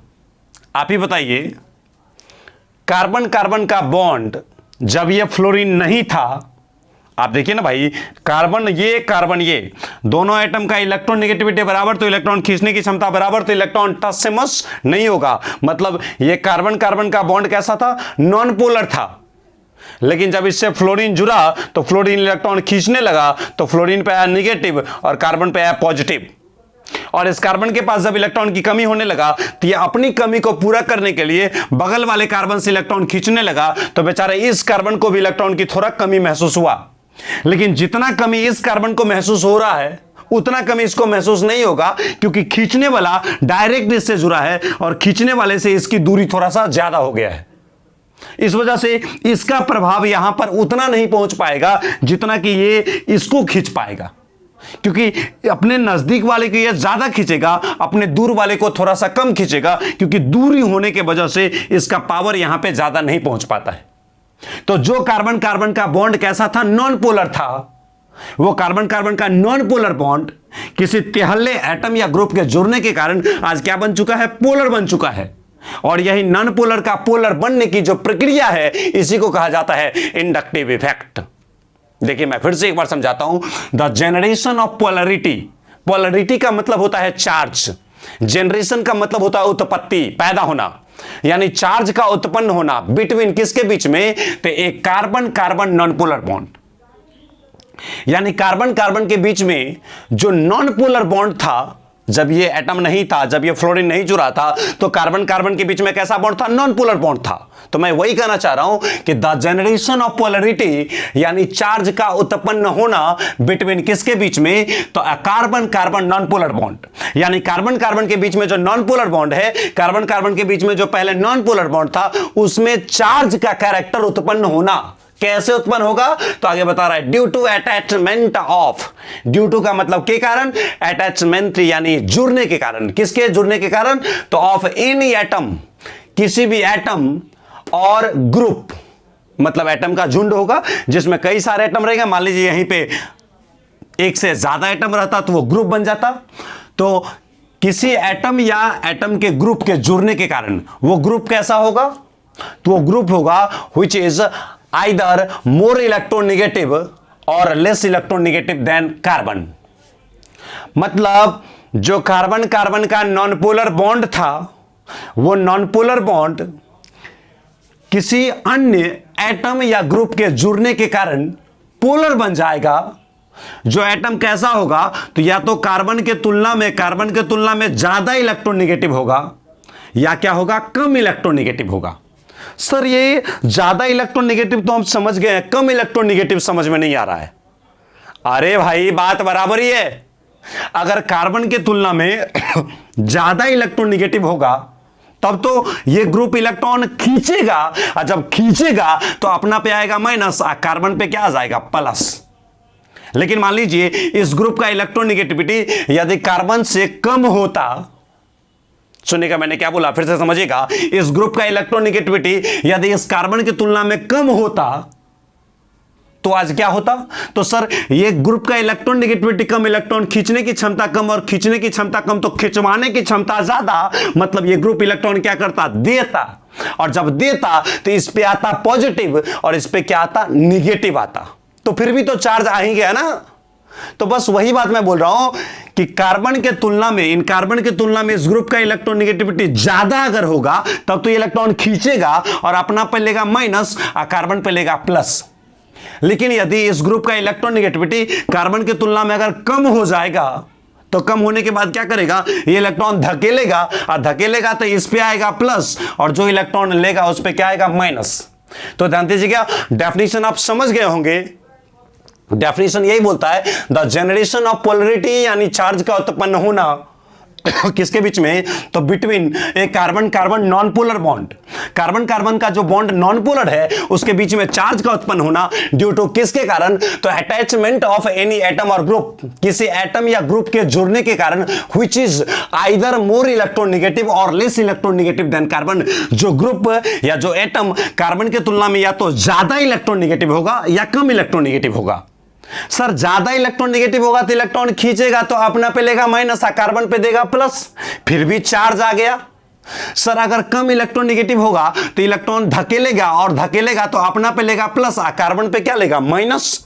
[SPEAKER 1] आप ही बताइए, कार्बन कार्बन का बॉन्ड जब ये फ्लोरीन नहीं था, आप देखिए ना भाई, कार्बन ये दोनों एटम का इलेक्ट्रॉन नेगेटिविटी बराबर, तो इलेक्ट्रॉन खींचने की क्षमता बराबर, तो इलेक्ट्रॉन टच से मस नहीं होगा। मतलब ये कार्बन कार्बन का बॉन्ड कैसा था, नॉन पोलर था। लेकिन जब इससे फ्लोरीन जुड़ा तो फ्लोरीन इलेक्ट्रॉन खींचने लगा, तो फ्लोरीन पे आया निगेटिव और कार्बन पे आया पॉजिटिव। और इस कार्बन के पास जब इलेक्ट्रॉन की कमी होने लगा तो ये अपनी कमी को पूरा करने के लिए बगल वाले कार्बन से इलेक्ट्रॉन खींचने लगा, तो बेचारे इस कार्बन को भी इलेक्ट्रॉन की थोड़ा कमी महसूस हुआ। लेकिन जितना कमी इस कार्बन को महसूस हो रहा है उतना कमी इसको महसूस नहीं होगा, क्योंकि खींचने वाला डायरेक्ट इससे जुड़ा है और खींचने वाले से इसकी दूरी थोड़ा सा ज्यादा हो गया है। इस वजह से इसका प्रभाव यहां पर उतना नहीं पहुंच पाएगा जितना कि ये इसको खींच पाएगा, क्योंकि अपने नजदीक वाले को ये ज्यादा खींचेगा, अपने दूर वाले को थोड़ा सा कम खींचेगा, क्योंकि दूरी होने के वजह से इसका पावर यहां पे ज्यादा नहीं पहुंच पाता है। तो जो कार्बन कार्बन का बॉन्ड कैसा था, नॉन पोलर था, वो कार्बन कार्बन का नॉन पोलर बॉन्ड किसी तिहल्ले एटम या ग्रुप के जुड़ने के कारण आज क्या बन चुका है, पोलर बन चुका है। और यही नॉन पोलर का पोलर बनने की जो प्रक्रिया है, इसी को कहा जाता है इंडक्टिव इफेक्ट। देखिए मैं फिर से एक बार समझाता हूं, the generation of polarity. Polarity का मतलब होता है चार्ज, जनरेशन का मतलब होता है उत्पत्ति, पैदा होना। यानी चार्ज का उत्पन्न होना बिटवीन किसके बीच में, तो एक carbon carbon non polar bond, यानी कार्बन कार्बन के बीच में जो नॉन पोलर बॉन्ड था, जब ये एटम नहीं था, जब ये फ्लोरीन नहीं जुड़ा था, तो कार्बन कार्बन के बीच में कैसा बॉन्ड था, नॉन पोलर बॉन्ड था। तो मैं वही कहना चाह रहा हूं कि द जनरेशन ऑफ पोलरिटी यानी चार्ज का उत्पन्न होना बिटवीन किसके बीच में, तो carbon carbon non polar bond, यानी कार्बन कार्बन के बीच में जो नॉन पोलर बॉन्ड है, कार्बन कार्बन के बीच में जो पहले नॉन पोलर बॉन्ड था, उसमें चार्ज का कैरेक्टर उत्पन्न होना। कैसे उत्पन्न होगा, तो आगे बता रहा है due to attachment of, due to का मतलब के कारण, अटैचमेंट यानी जुड़ने के कारण, किसके जुड़ने के कारण, तो ऑफ एनी एटम, किसी भी एटम और ग्रुप, मतलब एटम का झुंड होगा जिसमें कई सारे एटम रहेगा। मान लीजिए यहीं पे एक से ज्यादा एटम रहता तो वो ग्रुप बन जाता। तो किसी एटम या एटम के ग्रुप के जुड़ने के कारण वो ग्रुप कैसा होगा, तो वो ग्रुप होगा which is either more electronegative or less electronegative than carbon. मतलब जो कार्बन कार्बन का नॉन पोलर बॉन्ड था, वो नॉन पोलर बॉन्ड किसी अन्य एटम या ग्रुप के जुड़ने के कारण पोलर बन जाएगा। जो एटम कैसा होगा, तो या तो कार्बन के तुलना में ज्यादा इलेक्ट्रोनेगेटिव होगा, या क्या होगा, कम इलेक्ट्रोनेगेटिव होगा। सर ये ज्यादा इलेक्ट्रोनेगेटिव तो हम समझ गए हैं, कम इलेक्ट्रोनेगेटिव समझ में नहीं आ रहा है। अरे भाई बात बराबर ही है। अगर कार्बन के तुलना में ज्यादा इलेक्ट्रोनेगेटिव होगा तब तो ये ग्रुप इलेक्ट्रॉन खींचेगा, और जब खींचेगा तो अपना पे आएगा माइनस, कार्बन पे क्या आ जाएगा, प्लस। लेकिन मान लीजिए इस ग्रुप का इलेक्ट्रोनेगेटिविटी यदि कार्बन से कम होता, सुनिएगा मैंने क्या बोला, फिर से समझिएगा, इस ग्रुप का इलेक्ट्रोनेगेटिविटी यदि इस कार्बन की तुलना में कम होता तो आज क्या होता, तो सर ये ग्रुप का इलेक्ट्रोनेगेटिविटी कम, इलेक्ट्रॉन खींचने की क्षमता कम, और खींचने की क्षमता कम तो खिंचवाने की क्षमता ज्यादा, मतलब ये ग्रुप इलेक्ट्रॉन क्या करता, देता, और जब देता तो इस पे आता पॉजिटिव और इस पे क्या आता, निगेटिव आता। तो फिर भी तो चार्ज आ ही गया ना। तो बस वही बात मैं बोल रहा हूं कि कार्बन के तुलना में, इन कार्बन के तुलना में इस ग्रुप का इलेक्ट्रोनेगेटिविटी ज्यादा अगर होगा तब तो ये इलेक्ट्रॉन खींचेगा और अपना पे लेगा माइनस, और कार्बन पे लेगा प्लस। लेकिन यदि इस ग्रुप का इलेक्ट्रोनेगेटिविटी कार्बन की तुलना में अगर कम हो जाएगा तो कम होने के बाद क्या करेगा, ये इलेक्ट्रॉन धकेलेगा, और धकेलेगा तो इस पे आएगा प्लस, और जो इलेक्ट्रॉन लेगा उस पे क्या आएगा, माइनस। तो ध्यान दीजिएगा, डेफिनेशन आप समझ गए होंगे। डेफिनेशन यही बोलता है द जनरेशन ऑफ पोलरिटी यानी चार्ज का उत्पन्न होना किसके बीच में, तो between a carbon carbon non polar bond, carbon carbon का जो बॉन्ड नॉन पोलर है उसके बीच में चार्ज का उत्पन्न होना ड्यू टू किसके कारण, तो अटैचमेंट ऑफ एनी एटम और ग्रुप, किसी एटम या ग्रुप के जुड़ने के कारण, which is either more electronegative और लेस इलेक्ट्रोनेगेटिव देन कार्बन। जो ग्रुप या जो एटम कार्बन के तुलना में या तो ज्यादा इलेक्ट्रोनेगेटिव होगा या कम इलेक्ट्रोनेगेटिव होगा। सर ज्यादा इलेक्ट्रोनेगेटिव होगा तो इलेक्ट्रॉन खींचेगा तो अपना पे लेगा माइनस, कार्बन पे देगा प्लस, फिर भी चार्ज आ गया। सर अगर कम इलेक्ट्रोनेगेटिव होगा तो इलेक्ट्रॉन धकेलेगा, और धकेलेगा तो अपना पे लेगा प्लस, कार्बन पे क्या लेगा, माइनस।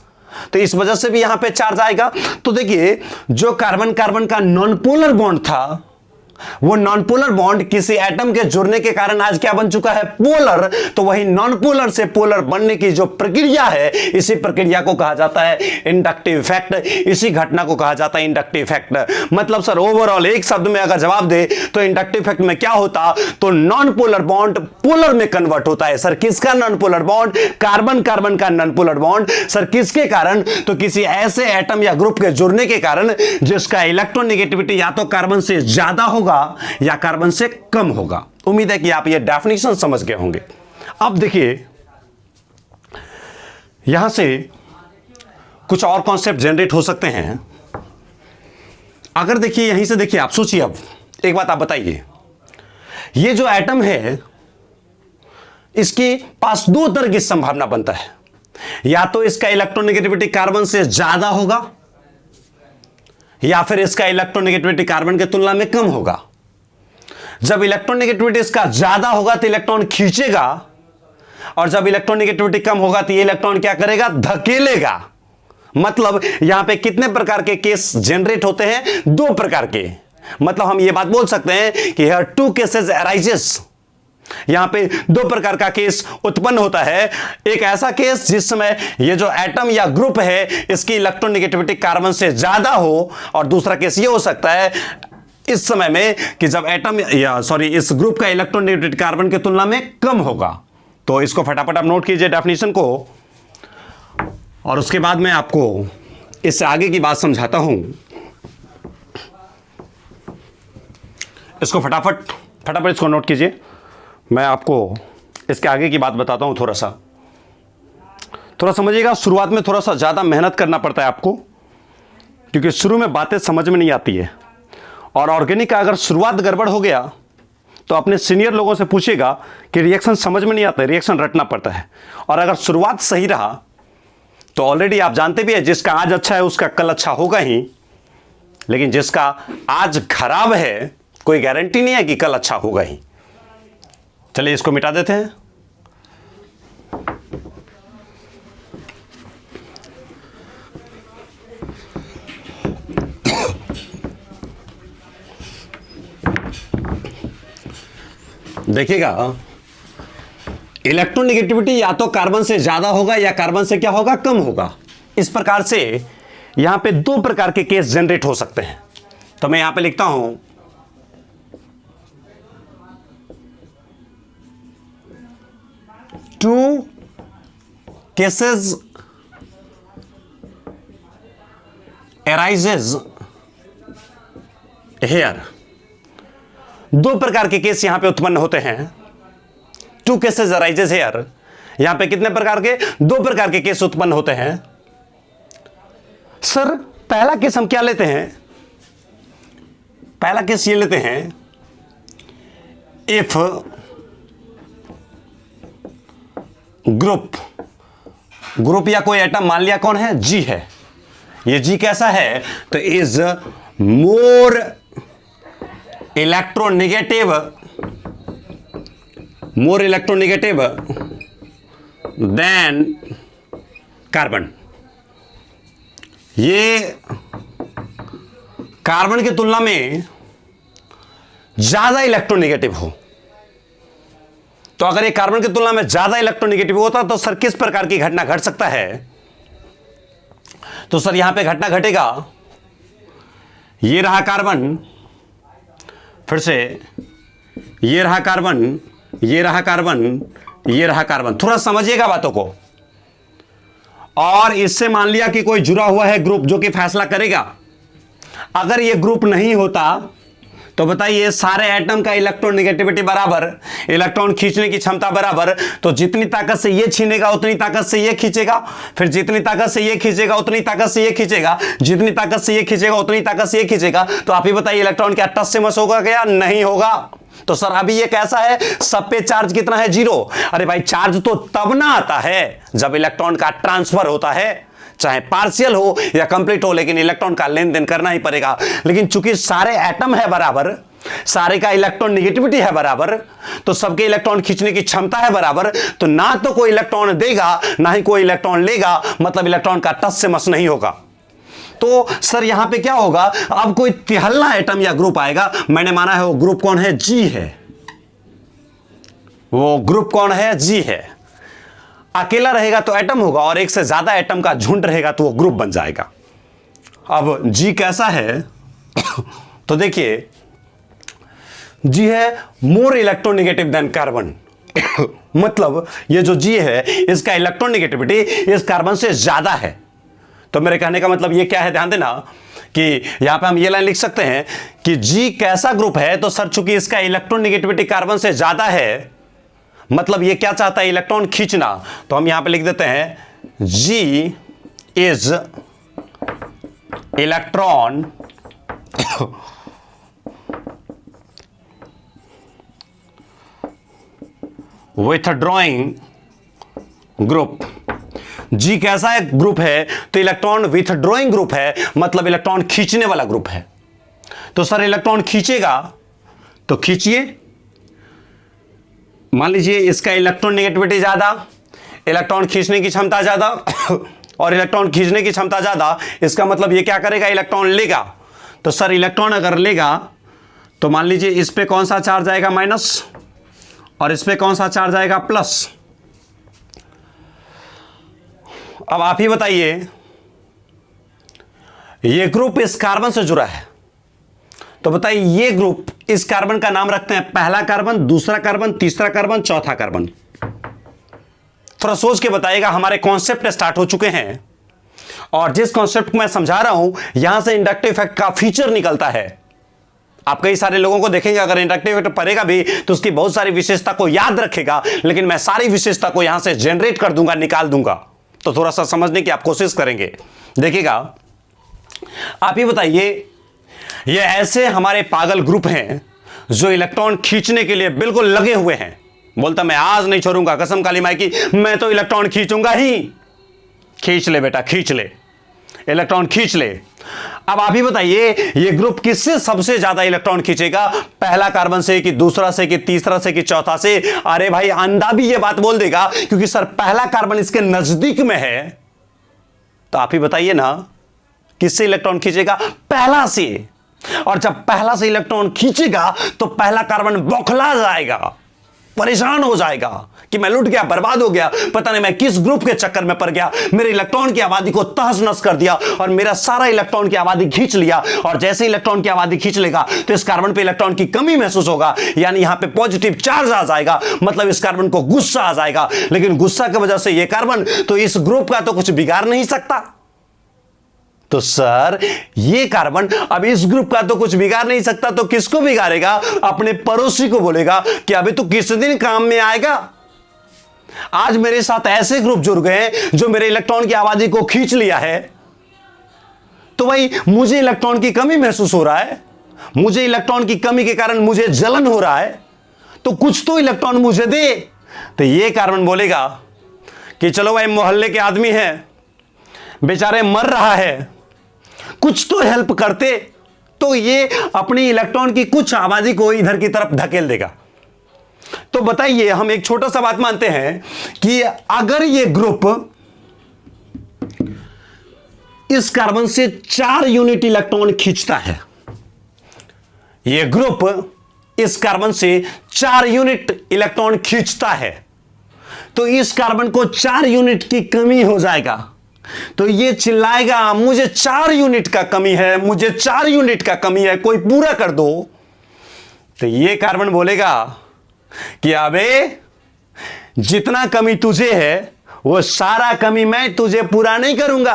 [SPEAKER 1] तो इस वजह से भी यहां पे चार्ज आएगा। तो देखिए जो कार्बन कार्बन का नॉन पोलर बॉन्ड था, वो नॉन पोलर बॉन्ड किसी एटम के जुड़ने के कारण आज क्या बन चुका है, पोलर। तो वही नॉन पोलर से पोलर बनने की जो प्रक्रिया है, इसी प्रक्रिया को कहा जाता है इंडक्टिव इफेक्ट। इसी घटना को कहा जाता है इंडक्टिव इफेक्ट। मतलब सर ओवरऑल एक शब्द में अगर जवाब दे तो इंडक्टिव इफेक्ट में क्या होता, तो नॉन पोलर बॉन्ड पोलर में कन्वर्ट होता है। सर किसका non polar bond, carbon carbon का नॉन पोलर बॉन्ड। सर किसके कारण, तो किसी ऐसे एटम या ग्रुप के जुड़ने के कारण जिसका इलेक्ट्रोनेगेटिविटी या तो कार्बन से ज्यादा होगा या कार्बन से कम होगा। उम्मीद है कि आप ये डेफिनेशन समझ गए होंगे। अब देखिए यहां से कुछ और कॉन्सेप्ट जनरेट हो सकते हैं। अगर देखिए यहीं से देखिए, आप सोचिए, अब एक बात आप बताइए, ये जो एटम है इसके पास दो तरह की संभावना बनता है। या तो इसका इलेक्ट्रोनेगेटिविटी कार्बन से ज्यादा होगा, या फिर इसका इलेक्ट्रोनेगेटिविटी कार्बन की तुलना में कम होगा। जब इलेक्ट्रोनेगेटिविटी इसका ज्यादा होगा तो इलेक्ट्रॉन खींचेगा, और जब इलेक्ट्रोनेगेटिविटी कम होगा तो ये इलेक्ट्रॉन क्या करेगा, धकेलेगा। मतलब यहां पे कितने प्रकार के केस जनरेट होते हैं, दो प्रकार के। मतलब हम ये बात बोल सकते हैं कि हियर टू केसेस अराइजेस। यहां पे दो प्रकार का केस उत्पन्न होता है। एक ऐसा केस जिस समय ये जो एटम या ग्रुप है इसकी इलेक्ट्रोनेगेटिविटी कार्बन से ज्यादा हो, और दूसरा केस ये हो सकता है इस समय में कि जब एटम इस ग्रुप का इलेक्ट्रोनेगेटिविटी कार्बन की तुलना में कम होगा। तो इसको फटाफट आप नोट कीजिए डेफिनेशन को, और उसके बाद मैं आपको इससे आगे की बात समझाता हूं। इसको फटाफट इसको नोट कीजिए, मैं आपको इसके आगे की बात बताता हूं। थोड़ा समझिएगा, शुरुआत में थोड़ा सा ज़्यादा मेहनत करना पड़ता है आपको, क्योंकि शुरू में बातें समझ में नहीं आती है। और ऑर्गेनिक का अगर शुरुआत गड़बड़ हो गया तो अपने सीनियर लोगों से पूछिएगा कि रिएक्शन समझ में नहीं आता है, रिएक्शन रटना पड़ता है। और अगर शुरुआत सही रहा तो ऑलरेडी आप जानते भी है, जिसका आज अच्छा है उसका कल अच्छा होगा ही, लेकिन जिसका आज खराब है कोई गारंटी नहीं है कि कल अच्छा होगा ही। चलिए इसको मिटा देते हैं। देखिएगा, इलेक्ट्रोनेगेटिविटी या तो कार्बन से ज्यादा होगा या कार्बन से क्या होगा, कम होगा। इस प्रकार से यहां पे दो प्रकार के केस जनरेट हो सकते हैं। तो मैं यहां पे लिखता हूं टू केसेस arises here। दो प्रकार के केस यहां पे उत्पन्न होते हैं। Two cases arises here। यहां पे कितने प्रकार के, दो प्रकार के केस उत्पन्न होते हैं। सर पहला केस हम क्या लेते हैं, पहला केस ये लेते हैं, इफ ग्रुप या कोई एटम, मान लिया कौन है, जी है। ये जी कैसा है, तो is more electronegative than carbon. ये कार्बन की तुलना में ज्यादा इलेक्ट्रोनेगेटिव हो। तो अगर ये कार्बन की तुलना में ज्यादा इलेक्ट्रोनेगेटिव होता तो सर किस प्रकार की घटना घट सकता है, तो सर यहां पे घटना घटेगा, ये रहा कार्बन, फिर से ये रहा कार्बन, ये रहा कार्बन, ये रहा कार्बन। थोड़ा समझिएगा बातों को। और इससे मान लिया कि कोई जुड़ा हुआ है ग्रुप जो कि फैसला करेगा। अगर ये ग्रुप नहीं होता तो बताइए, सारे एटम का इलेक्ट्रोनेगेटिविटी बराबर, इलेक्ट्रॉन खींचने की क्षमता बराबर, तो जितनी ताकत से ये छीनेगा उतनी ताकत से ये खींचेगा, फिर जितनी ताकत से ये खींचेगा उतनी ताकत से ये खींचेगा, जितनी ताकत से ये खींचेगा उतनी ताकत से ये खींचेगा। तो आप ही बताइए, इलेक्ट्रॉन क्या टस से मस होगा क्या, नहीं होगा। तो सर अभी ये कैसा है, सब पे चार्ज कितना है, 0। अरे भाई चार्ज तो तब ना आता है जब इलेक्ट्रॉन का ट्रांसफर होता है, चाहे पार्शियल हो या कंप्लीट हो, लेकिन इलेक्ट्रॉन का लेन देन करना ही पड़ेगा। लेकिन चूंकि सारे एटम है बराबर, सारे का इलेक्ट्रॉन नेगेटिविटी है बराबर, तो सबके इलेक्ट्रॉन खींचने की क्षमता है बराबर, तो ना तो कोई इलेक्ट्रॉन देगा ना ही कोई इलेक्ट्रॉन लेगा, मतलब इलेक्ट्रॉन का टस से मस नहीं होगा। तो सर यहां पे क्या होगा, अब कोई तिहल्ला एटम या ग्रुप आएगा। मैंने माना है वो ग्रुप कौन है, जी है। वो ग्रुप कौन है, जी है। अकेला रहेगा तो एटम होगा, और एक से ज्यादा एटम का झुंड रहेगा तो वो ग्रुप बन जाएगा। अब जी कैसा है तो देखिए, जी है मोर इलेक्ट्रोनेगेटिव देन कार्बन। मतलब ये जो जी है इसका इलेक्ट्रोनेगेटिविटी इस कार्बन से ज्यादा है। तो मेरे कहने का मतलब ये क्या है, ध्यान देना कि यहां पे हम ये लाइन लिख सकते हैं कि जी कैसा ग्रुप है, तो सर चूंकि इसका इलेक्ट्रोनेगेटिविटी कार्बन से ज्यादा है, मतलब ये क्या चाहता है, इलेक्ट्रॉन खींचना। तो हम यहां पे लिख देते हैं जी इज इलेक्ट्रॉन विथड्रॉइंग ग्रुप। जी कैसा है, ग्रुप है, तो इलेक्ट्रॉन विथड्रॉइंग ग्रुप है, मतलब इलेक्ट्रॉन खींचने वाला ग्रुप है। तो सर इलेक्ट्रॉन खींचेगा, तो खींचिए, मान लीजिए इसका इलेक्ट्रॉन नेगेटिविटी ज्यादा, इलेक्ट्रॉन खींचने की क्षमता ज्यादा, और इलेक्ट्रॉन खींचने की क्षमता ज्यादा, इसका मतलब ये क्या करेगा, इलेक्ट्रॉन लेगा। तो सर इलेक्ट्रॉन अगर लेगा तो मान लीजिए इस पे कौन सा चार्ज आएगा, माइनस, और इस पे कौन सा चार्ज आएगा? प्लस। अब आप ही बताइए, ये ग्रुप इस कार्बन से जुड़ा है, तो बताइए ये ग्रुप, इस कार्बन का नाम रखते हैं पहला कार्बन, दूसरा कार्बन, तीसरा कार्बन, चौथा कार्बन। थोड़ा सोच के बताइएगा। हमारे कॉन्सेप्ट स्टार्ट हो चुके हैं और जिस कॉन्सेप्ट को मैं समझा रहा हूं, यहां से इंडक्टिव इफेक्ट का फीचर निकलता है। आप कई सारे लोगों को देखेंगे, अगर इंडक्टिव इफेक्ट पढ़ेगा भी तो उसकी बहुत सारी विशेषता को याद रखेगा, लेकिन मैं सारी विशेषता को यहां से जनरेट कर दूंगा, निकाल दूंगा। तो थोड़ा सा समझने की आप कोशिश करेंगे। देखिएगा, आप ही बताइए, ये ऐसे हमारे पागल ग्रुप हैं जो इलेक्ट्रॉन खींचने के लिए बिल्कुल लगे हुए हैं। बोलता मैं आज नहीं छोड़ूंगा, कसम काली माई की, मैं तो इलेक्ट्रॉन खींचूंगा ही। खींच ले बेटा, खींच ले, इलेक्ट्रॉन खींच ले। अब आप ही बताइए, ये ग्रुप किससे सबसे ज्यादा इलेक्ट्रॉन खींचेगा? पहला कार्बन से कि दूसरा से कि तीसरा से कि चौथा से? अरे भाई, अंधा भी ये बात बोल देगा, क्योंकि सर पहला कार्बन इसके नजदीक में है। तो आप ही बताइए ना, किससे इलेक्ट्रॉन खींचेगा? पहला से। और जब पहला से इलेक्ट्रॉन खींचेगा तो पहला कार्बन बौखला जाएगा, परेशान हो जाएगा कि मैं लुट गया, बर्बाद हो गया, पता नहीं मैं किस ग्रुप के चक्कर में पड़ गया, मेरे इलेक्ट्रॉन की आबादी को तहस नहस कर दिया और मेरा सारा इलेक्ट्रॉन की आबादी खींच लिया। और जैसे इलेक्ट्रॉन की आबादी खींच लेगा तो इस कार्बन पे इलेक्ट्रॉन की कमी महसूस होगा, यानी यहां पे पॉजिटिव चार्ज आ जाएगा, मतलब इस कार्बन को गुस्सा आ जाएगा। लेकिन गुस्सा की वजह से ये कार्बन तो इस ग्रुप का तो कुछ बिगाड़ नहीं सकता। तो सर ये कार्बन अब इस ग्रुप का तो कुछ बिगाड़ नहीं सकता, तो किसको बिगाड़ेगा? अपने पड़ोसी को बोलेगा कि अभी तो किस दिन काम में आएगा। आज मेरे साथ ऐसे ग्रुप जुड़ गए जो मेरे इलेक्ट्रॉन की आबादी को खींच लिया है, तो भाई मुझे इलेक्ट्रॉन की कमी महसूस हो रहा है, मुझे इलेक्ट्रॉन की कमी के कारण मुझे जलन हो रहा है, तो कुछ तो इलेक्ट्रॉन मुझे दे। तो ये कार्बन बोलेगा कि चलो भाई, मोहल्ले के आदमी हैं, बेचारे मर रहा है, कुछ तो हेल्प करते। तो ये अपनी इलेक्ट्रॉन की कुछ आबादी को इधर की तरफ धकेल देगा। तो बताइए, हम एक छोटा सा बात मानते हैं कि अगर ये ग्रुप इस कार्बन से 4 यूनिट इलेक्ट्रॉन खींचता है, ये ग्रुप इस कार्बन से 4 यूनिट इलेक्ट्रॉन खींचता है, तो इस कार्बन को 4 यूनिट की कमी हो जाएगा। तो ये चिल्लाएगा मुझे 4 यूनिट का कमी है, मुझे 4 यूनिट का कमी है, कोई पूरा कर दो। तो ये कार्बन बोलेगा कि अबे जितना कमी तुझे है वो सारा कमी मैं तुझे पूरा नहीं करूंगा,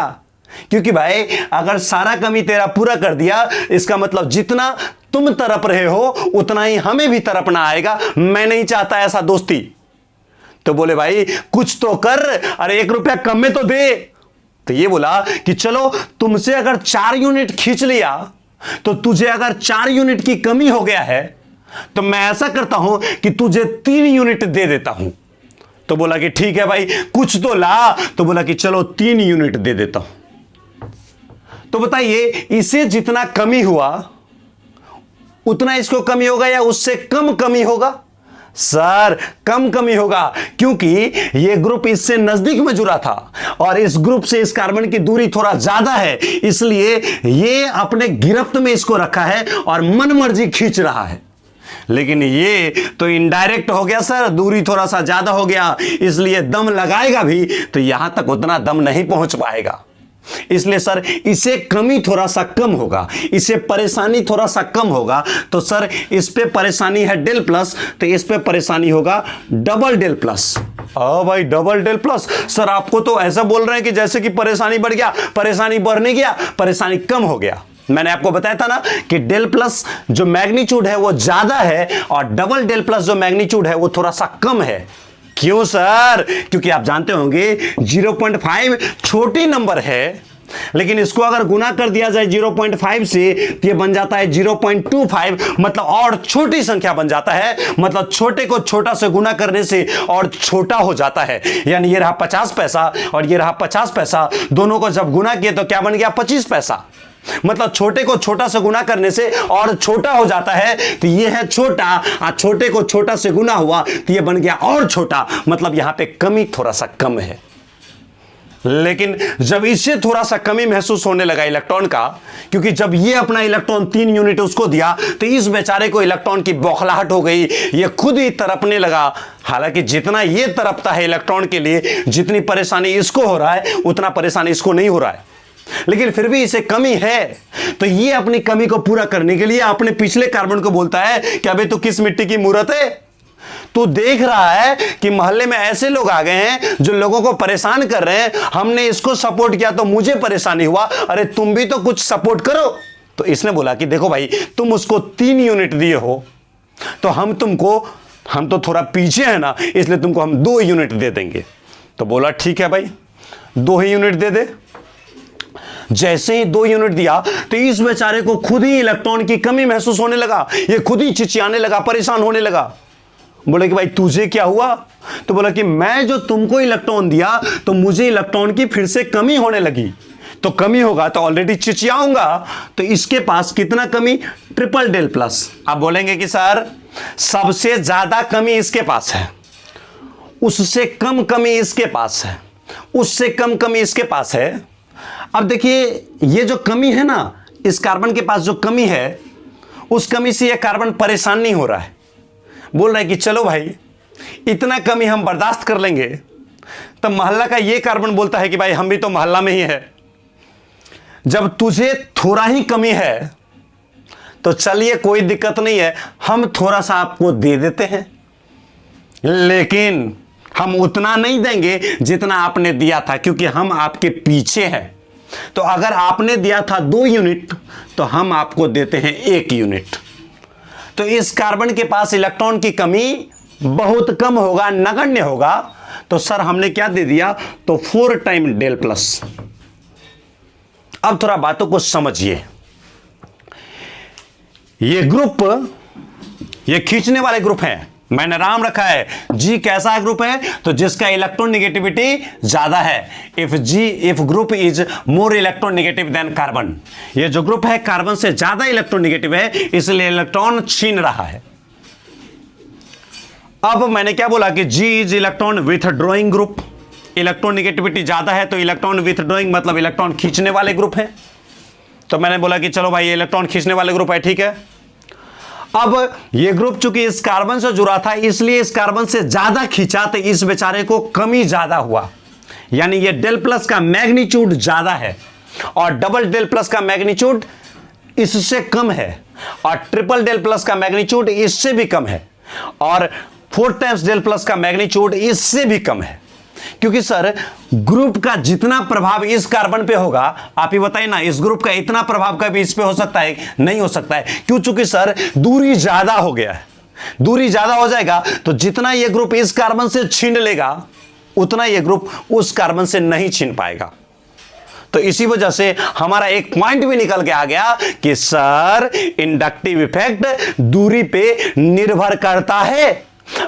[SPEAKER 1] क्योंकि भाई अगर सारा कमी तेरा पूरा कर दिया, इसका मतलब जितना तुम तड़प रहे हो उतना ही हमें भी तड़पना आएगा। मैं नहीं चाहता ऐसा दोस्ती। तो बोले भाई कुछ तो कर, अरे 1 रुपया कम में तो दे। तो ये बोला कि चलो तुमसे अगर 4 यूनिट खींच लिया, तो तुझे अगर 4 यूनिट की कमी हो गया है, तो मैं ऐसा करता हूं कि तुझे 3 यूनिट दे देता हूं। तो बोला कि ठीक है भाई, कुछ तो ला। तो बोला कि चलो 3 यूनिट दे देता हूं। तो बताइए, इसे जितना कमी हुआ उतना इसको कमी होगा या उससे कम कमी होगा? सर कम कमी होगा, क्योंकि यह ग्रुप इससे नजदीक में जुड़ा था और इस ग्रुप से इस कार्बन की दूरी थोड़ा ज्यादा है, इसलिए यह अपने गिरफ्त में इसको रखा है और मनमर्जी खींच रहा है। लेकिन ये तो इनडायरेक्ट हो गया सर, दूरी थोड़ा सा ज्यादा हो गया, इसलिए दम लगाएगा भी तो यहां तक उतना दम नहीं पहुंच पाएगा। इसलिए सर इसे कमी थोड़ा सा कम होगा, इसे परेशानी थोड़ा सा कम होगा। तो सर इस पे परेशानी है डेल प्लस, तो इस पे परेशानी होगा डबल डेल प्लस। भाई डबल डेल प्लस, सर आपको तो ऐसा बोल रहे हैं कि जैसे कि परेशानी बढ़ गया, परेशानी बढ़ नहीं गया, परेशानी कम हो गया। मैंने आपको बताया था ना कि डेल प्लस जो मैग्नीट्यूड है वो ज्यादा है और डबल डेल प्लस जो मैग्नीट्यूड है वो थोड़ा सा कम है। क्यों सर? क्योंकि आप जानते होंगे 0.5 छोटी नंबर है, लेकिन इसको अगर गुना कर दिया जाए 0.5 से तो ये बन जाता है 0.25, मतलब और छोटी संख्या बन जाता है। मतलब छोटे को छोटा से गुना करने से और छोटा हो जाता है। यानी ये रहा 50 पैसा और ये रहा 50 पैसा, दोनों को जब गुना किए तो क्या बन गया? 25 पैसा। मतलब छोटे को छोटा से गुना करने से और छोटा हो जाता है। तो ये है छोटा, और छोटे को छोटा से गुना हुआ तो ये बन गया और छोटा, मतलब यहां पे कमी थोड़ा सा कम है। लेकिन जब इससे थोड़ा सा कमी महसूस होने लगा इलेक्ट्रॉन का, क्योंकि जब ये अपना इलेक्ट्रॉन 3 यूनिट उसको दिया तो इस बेचारे को इलेक्ट्रॉन की बौखलाहट हो गई, ये खुद ही तड़पने लगा। हालांकि जितना ये तड़पता है इलेक्ट्रॉन के लिए, जितनी परेशानी इसको हो रहा है उतना परेशानी इसको नहीं हो रहा है, लेकिन फिर भी इसे कमी है। तो ये अपनी कमी को पूरा करने के लिए अपने पिछले कार्बन को बोलता है कि अबे तू किस मिट्टी की मूरत है, तू देख रहा है कि मोहल्ले में ऐसे लोग आ गए हैं जो लोगों को परेशान कर रहे हैं, हमने इसको सपोर्ट किया तो मुझे परेशानी हुआ, अरे तुम भी तो कुछ सपोर्ट करो। तो इसने बोला कि देखो भाई, तुम उसको 3 यूनिट दिए हो तो हम तो थोड़ा पीछे है ना, इसलिए तुमको हम 2 यूनिट दे देंगे। तो बोला ठीक है भाई, 2 ही यूनिट दे दे। जैसे ही 2 यूनिट दिया तो इस बेचारे को खुद ही इलेक्ट्रॉन की कमी महसूस होने लगा, ये खुद ही चिचियाने लगा, परेशान होने लगा। बोले कि भाई तुझे क्या हुआ? तो बोला कि मैं जो तुमको इलेक्ट्रॉन दिया तो मुझे इलेक्ट्रॉन की फिर से कमी होने लगी, तो कमी होगा तो ऑलरेडी चिचियाऊंगा, तो इसके पास कितना कमी? Triple del plus. आप बोलेंगे कि सर सबसे ज्यादा कमी इसके पास है, उससे कम कमी इसके पास है, उससे कम कमी इसके पास है। अब देखिए ये जो कमी है ना, इस कार्बन के पास जो कमी है, उस कमी से यह कार्बन परेशान नहीं हो रहा है, बोल रहा है कि चलो भाई इतना कमी हम बर्दाश्त कर लेंगे। तब मोहल्ला का ये कार्बन बोलता है कि भाई हम भी तो मोहल्ला में ही है, जब तुझे थोड़ा ही कमी है तो चलिए कोई दिक्कत नहीं है, हम थोड़ा सा आपको दे देते हैं, लेकिन हम उतना नहीं देंगे जितना आपने दिया था, क्योंकि हम आपके पीछे हैं। तो अगर आपने दिया था 2 यूनिट तो हम आपको देते हैं 1 यूनिट। तो इस कार्बन के पास इलेक्ट्रॉन की कमी बहुत कम होगा, नगण्य होगा। तो सर हमने क्या दे दिया? तो 4 टाइम डेल प्लस। अब थोड़ा बातों को समझिए। ये ग्रुप, ये खींचने वाले ग्रुप हैं, मैंने नाम रखा है जी। कैसा ग्रुप है? तो जिसका इलेक्ट्रॉन नेगेटिविटी ज्यादा है। If group is more electron negative than carbon, ये जो ग्रुप है कार्बन से ज्यादा इलेक्ट्रॉन नेगेटिव है, इसलिए इलेक्ट्रॉन छीन रहा है। अब मैंने क्या बोला कि G is electron withdrawing group, electron negativity ज्यादा है तो इलेक्ट्रॉन विथड्रॉइंग मतलब इलेक्ट्रॉन खींचने वाले ग्रुप है। तो मैंने बोला कि चलो भाई इलेक्ट्रॉन खींचने वाले ग्रुप है, ठीक है। अब ये ग्रुप चूंकि इस कार्बन से जुड़ा था इसलिए इस कार्बन से ज्यादा खींचा, तो इस बेचारे को कमी ज्यादा हुआ, यानी ये डेल प्लस का मैग्नीट्यूड ज्यादा है और डबल डेल प्लस का मैग्नीट्यूड इससे कम है और ट्रिपल डेल प्लस का मैग्नीट्यूड इससे भी कम है और 4 टाइम्स डेल प्लस का मैग्नीट्यूड इससे भी कम है। क्योंकि सर ग्रुप का जितना प्रभाव इस कार्बन पे होगा, आप ही बताइए ना, इस ग्रुप का इतना प्रभाव कभी इस पे हो सकता है? नहीं हो सकता है। क्यों? चूंकि सर दूरी ज्यादा हो गया है, दूरी ज्यादा हो जाएगा तो जितना ये ग्रुप इस कार्बन से छीन लेगा उतना ये ग्रुप उस कार्बन से नहीं छीन पाएगा। तो इसी वजह से हमारा एक पॉइंट भी निकल के आ गया कि सर इंडक्टिव इफेक्ट दूरी पे निर्भर करता है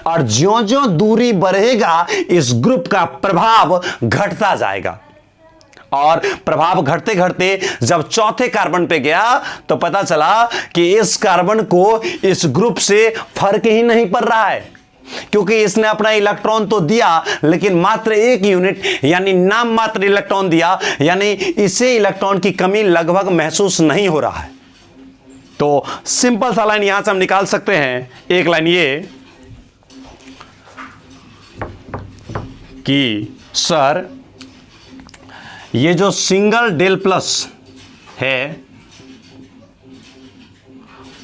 [SPEAKER 1] और ज्यों-ज्यों दूरी बढ़ेगा इस ग्रुप का प्रभाव घटता जाएगा। और प्रभाव घटते घटते जब चौथे कार्बन पे गया तो पता चला कि इस कार्बन को इस ग्रुप से फर्क ही नहीं पड़ रहा है, क्योंकि इसने अपना इलेक्ट्रॉन तो दिया लेकिन मात्र 1 यूनिट यानी नाम मात्र इलेक्ट्रॉन दिया, यानी इसे इलेक्ट्रॉन की कमी लगभग महसूस नहीं हो रहा है। तो सिंपल सा लाइन यहां से हम निकाल सकते हैं, एक लाइन ये कि सर ये जो सिंगल डेल प्लस है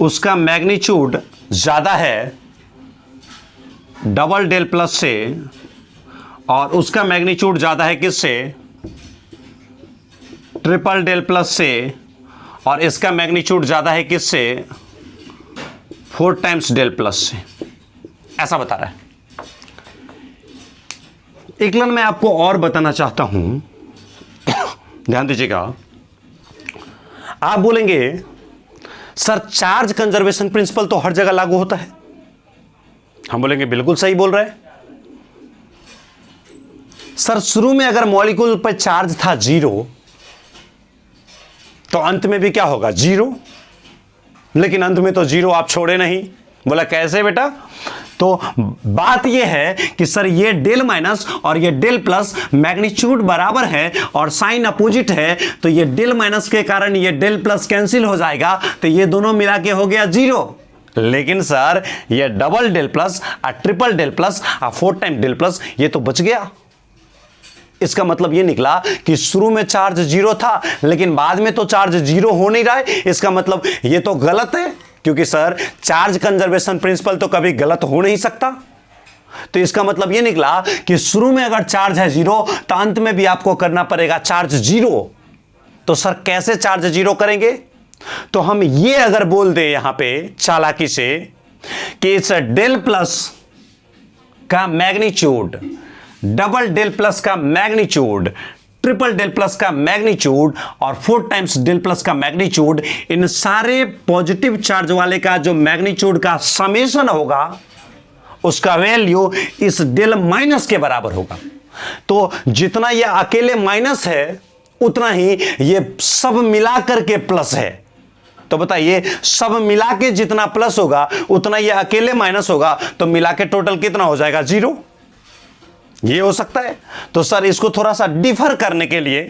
[SPEAKER 1] उसका मैग्नीट्यूड ज़्यादा है डबल डेल प्लस से और उसका मैग्नीट्यूड ज़्यादा है किससे? ट्रिपल डेल प्लस से और इसका मैग्नीट्यूड ज़्यादा है किससे? 4 टाइम्स डेल प्लस से। ऐसा बता रहा है। एक लाइन मैं आपको और बताना चाहता हूं, ध्यान दीजिएगा। आप बोलेंगे सर चार्ज कंजर्वेशन प्रिंसिपल तो हर जगह लागू होता है। हम बोलेंगे बिल्कुल सही बोल रहे हैं सर। शुरू में अगर मॉलिक्यूल पर चार्ज था 0 तो अंत में भी क्या होगा? 0। लेकिन अंत में तो 0 आप छोड़े नहीं, बोला कैसे बेटा? तो बात यह है कि सर ये डेल माइनस और ये डेल प्लस मैग्नीट्यूड बराबर है और साइन अपोजिट है, तो ये डेल माइनस के कारण ये डेल प्लस कैंसिल हो जाएगा, तो ये दोनों मिला के हो गया 0। लेकिन सर ये डबल डेल प्लस और ट्रिपल डेल प्लस और 4 टाइम डेल प्लस ये तो बच गया। इसका मतलब ये निकला कि शुरू में चार्ज 0 था लेकिन बाद में तो चार्ज 0 हो नहीं रहा है। इसका मतलब ये तो गलत है, क्योंकि सर चार्ज कंजर्वेशन प्रिंसिपल तो कभी गलत हो नहीं सकता। तो इसका मतलब ये निकला कि शुरू में अगर चार्ज है 0 तो अंत में भी आपको करना पड़ेगा चार्ज 0। तो सर कैसे चार्ज 0 करेंगे? तो हम ये अगर बोल दें यहां पे चालाकी से कि इस डेल प्लस का मैग्नीट्यूड, डबल डेल प्लस का मैग्नीट्यूड, ट्रिपल डेल प्लस का मैग्नीट्यूड और 4 टाइम्स डेल प्लस का मैग्नीट्यूड, इन सारे पॉजिटिव चार्ज वाले का जो मैग्नीट्यूड का समेशन होगा उसका वैल्यू इस डेल माइनस के बराबर होगा। तो जितना ये अकेले माइनस है उतना ही ये सब मिलाकर के प्लस है। तो बताइए सब मिला के जितना प्लस होगा उतना ये अकेले माइनस होगा, तो मिला के टोटल कितना हो जाएगा? 0। ये हो सकता है। तो सर इसको थोड़ा सा डिफर करने के लिए,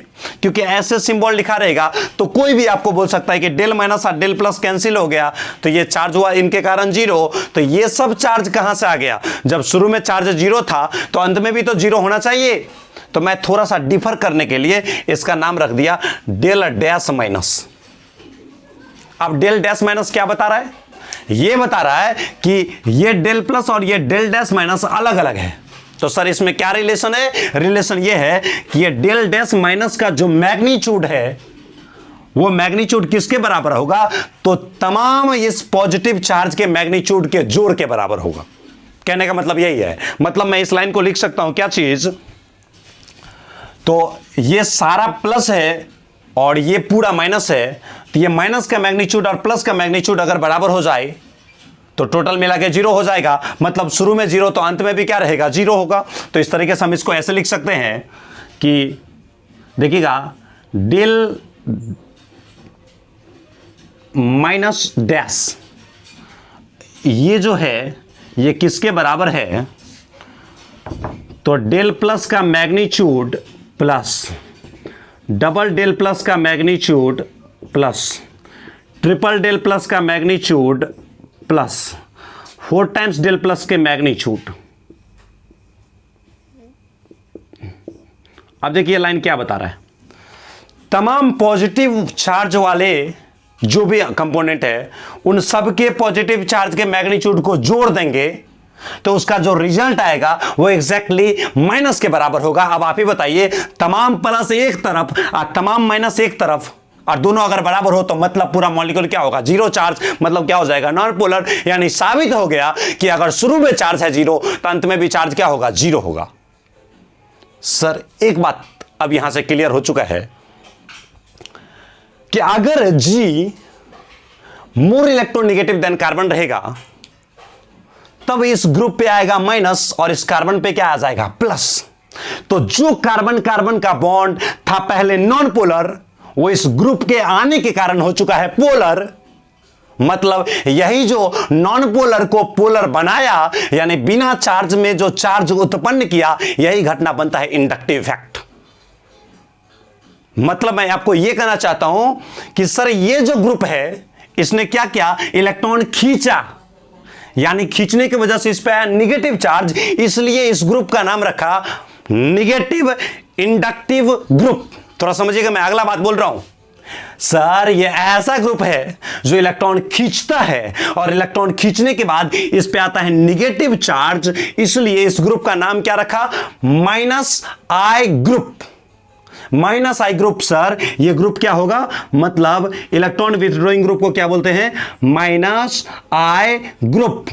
[SPEAKER 1] क्योंकि ऐसे सिंबल लिखा रहेगा तो कोई भी आपको बोल सकता है कि डेल माइनस और डेल प्लस कैंसिल हो गया तो ये चार्ज हुआ इनके कारण 0। तो ये सब चार्ज कहां से आ गया? जब शुरू में चार्ज 0 था तो अंत में भी तो 0 होना चाहिए। तो मैं थोड़ा सा डिफर करने के लिए इसका नाम रख दिया डेल डैश माइनस। अब डेल डैश माइनस क्या बता रहा है? ये बता रहा है कि ये डेल प्लस और ये डेल डैश माइनस अलग अलग है। तो सर इसमें क्या रिलेशन है? रिलेशन ये है कि ये डेल डैश माइनस का जो मैग्नीट्यूड है वो मैग्नीट्यूड किसके बराबर होगा? तो तमाम इस पॉजिटिव चार्ज के मैग्नीट्यूड के जोड़ के बराबर होगा। कहने का मतलब यही है। मतलब मैं इस लाइन को लिख सकता हूं क्या चीज? तो ये सारा प्लस है और ये पूरा माइनस है, तो ये माइनस का मैग्नीट्यूड और प्लस का मैग्नीट्यूड अगर बराबर हो जाए तो टोटल मिला के 0 हो जाएगा। मतलब शुरू में 0 तो अंत में भी क्या रहेगा? 0 होगा। तो इस तरीके से हम इसको ऐसे लिख सकते हैं कि देखिएगा डेल माइनस डैश ये जो है ये किसके बराबर है? तो डेल प्लस का magnitude plus double del plus का magnitude plus triple del plus का magnitude plus 4 times del plus के मैग्नीट्यूड। अब देखिए लाइन क्या बता रहा है? तमाम पॉजिटिव चार्ज वाले जो भी कंपोनेंट है उन सब के पॉजिटिव चार्ज के मैग्नीट्यूड को जोड़ देंगे तो उसका जो रिजल्ट आएगा वो एग्जैक्टली माइनस के बराबर होगा। अब आप ही बताइए, तमाम प्लस एक तरफ और तमाम माइनस एक तरफ और दोनों अगर बराबर हो तो मतलब पूरा मॉलिक्यूल क्या होगा? 0 चार्ज। मतलब क्या हो जाएगा? Non polar. यानी साबित हो गया कि अगर शुरू में चार्ज है 0 तो अंत में भी चार्ज क्या होगा? 0 होगा। सर एक बात अब यहां से क्लियर हो चुका है कि अगर G more electronegative than carbon रहेगा तब इस ग्रुप पे आएगा माइनस और इस कार्बन पे क्या आ जाएगा? प्लस। तो जो कार्बन कार्बन का बॉन्ड था पहले नॉन पोलर वो इस ग्रुप के आने के कारण हो चुका है पोलर। मतलब यही जो नॉन पोलर को पोलर बनाया, यानी बिना चार्ज में जो चार्ज उत्पन्न किया, यही घटना बनता है इंडक्टिव इफेक्ट। मतलब मैं आपको यह कहना चाहता हूं कि सर ये जो ग्रुप है इसने क्या किया? इलेक्ट्रॉन खींचा, यानी खींचने की वजह से इस पे आया निगेटिव चार्ज, इसलिए इस ग्रुप का नाम रखा निगेटिव इंडक्टिव ग्रुप। थोड़ा समझिएगा, मैं अगला बात बोल रहा हूं। सर ये ऐसा ग्रुप है जो इलेक्ट्रॉन खींचता है और इलेक्ट्रॉन खींचने के बाद इस पे आता है निगेटिव चार्ज, इसलिए इस ग्रुप का नाम क्या रखा? माइनस आई ग्रुप। माइनस आई ग्रुप। सर ये ग्रुप क्या होगा? मतलब इलेक्ट्रॉन विथड्रॉइंग ग्रुप को क्या बोलते हैं? माइनस आई ग्रुप।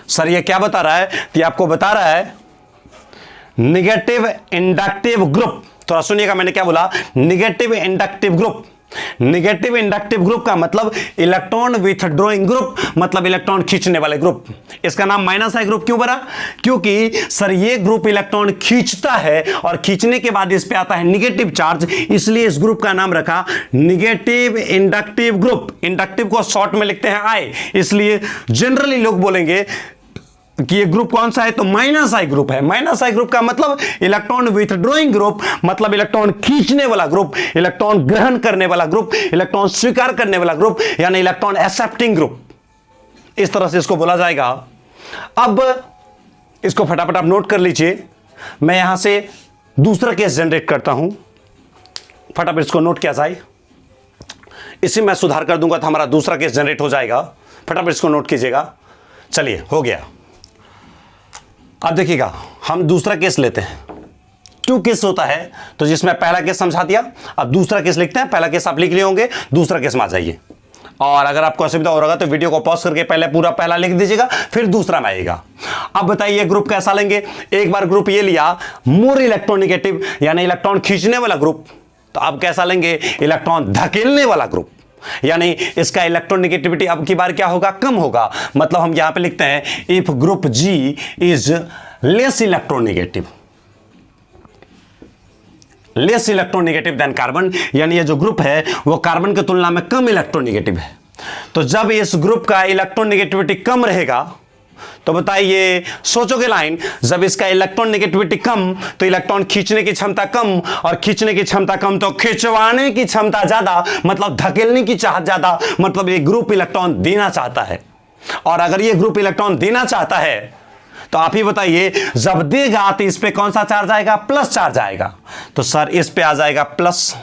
[SPEAKER 1] सर ये क्या बता रहा है? ये आपको बता रहा है निगेटिव इंडक्टिव ग्रुप। थोड़ा सुनिएगा मैंने क्या बोला? Negative inductive group. Negative inductive group का मतलब इलेक्ट्रॉन विथड्रॉइंग ग्रुप, मतलब इलेक्ट्रॉन खींचने वाले ग्रुप। इसका नाम माइनस आई ग्रुप क्यों बना? क्योंकि सर ये ग्रुप इलेक्ट्रॉन खींचता है और खींचने के बाद इस पे आता है निगेटिव चार्ज, इसलिए इस ग्रुप का नाम रखा निगेटिव इंडक्टिव ग्रुप। इंडक्टिव को शॉर्ट में लिखते हैं आई, इसलिए जनरली लोग बोलेंगे कि ये ग्रुप कौन सा है, तो माइनस आई ग्रुप है। माइनस आई ग्रुप का मतलब इलेक्ट्रॉन विथड्रॉइंग ग्रुप, मतलब इलेक्ट्रॉन खींचने वाला ग्रुप, इलेक्ट्रॉन ग्रहण करने वाला ग्रुप, इलेक्ट्रॉन स्वीकार करने वाला ग्रुप, यानी इलेक्ट्रॉन एक्सेप्टिंग ग्रुप, इस तरह से इसको बोला जाएगा। अब इसको फटाफट आप नोट कर लीजिए। मैं यहां से दूसरा केस जनरेट करता हूं, फटाफट इसको नोट किया जाए। इसी में सुधार कर दूंगा तो हमारा दूसरा केस जनरेट हो जाएगा। फटाफट इसको नोट कीजिएगा। चलिए, हो गया। अब देखिएगा, हम दूसरा केस लेते हैं। 2 केस होता है, तो जिसमें पहला केस समझा दिया, अब दूसरा केस लिखते हैं। पहला केस आप लिख लिए होंगे, दूसरा केस में आ जाइए। और अगर आपको असुविधा हो रहा तो वीडियो को पॉज करके पहले पूरा पहला लिख दीजिएगा, फिर दूसरा में आएगा। अब बताइए ग्रुप कैसा लेंगे। एक बार ग्रुप ये लिया मोर इलेक्ट्रोनिगेटिव, यानी इलेक्ट्रॉन खींचने वाला ग्रुप, तो अब कैसा लेंगे, इलेक्ट्रॉन धकेलने वाला ग्रुप, यानी इसका इलेक्ट्रोनेगेटिविटी अब की बार क्या होगा, कम होगा। मतलब हम यहां पे लिखते हैं if group G is less electronegative, less electronegative than carbon, यानी ये जो ग्रुप है वो कार्बन की तुलना में कम इलेक्ट्रोनेगेटिव है। तो जब इस ग्रुप का इलेक्ट्रोनेगेटिविटी कम रहेगा, तो बताइए, सोचोगे लाइन, जब इसका इलेक्ट्रॉन नेगेटिविटी कम तो इलेक्ट्रॉन खींचने की क्षमता कम, और खींचने की क्षमता कम तो खिंचवाने की क्षमता ज्यादा, मतलब धकेलने की चाहत ज्यादा, मतलब ये ग्रुप इलेक्ट्रॉन देना चाहता है। और अगर ये ग्रुप इलेक्ट्रॉन देना चाहता है तो आप ही बताइए, जब देगा तो इस पे कौन सा चार्ज आएगा, प्लस चार्ज आएगा। तो सर इस पे आ जाएगा प्लस,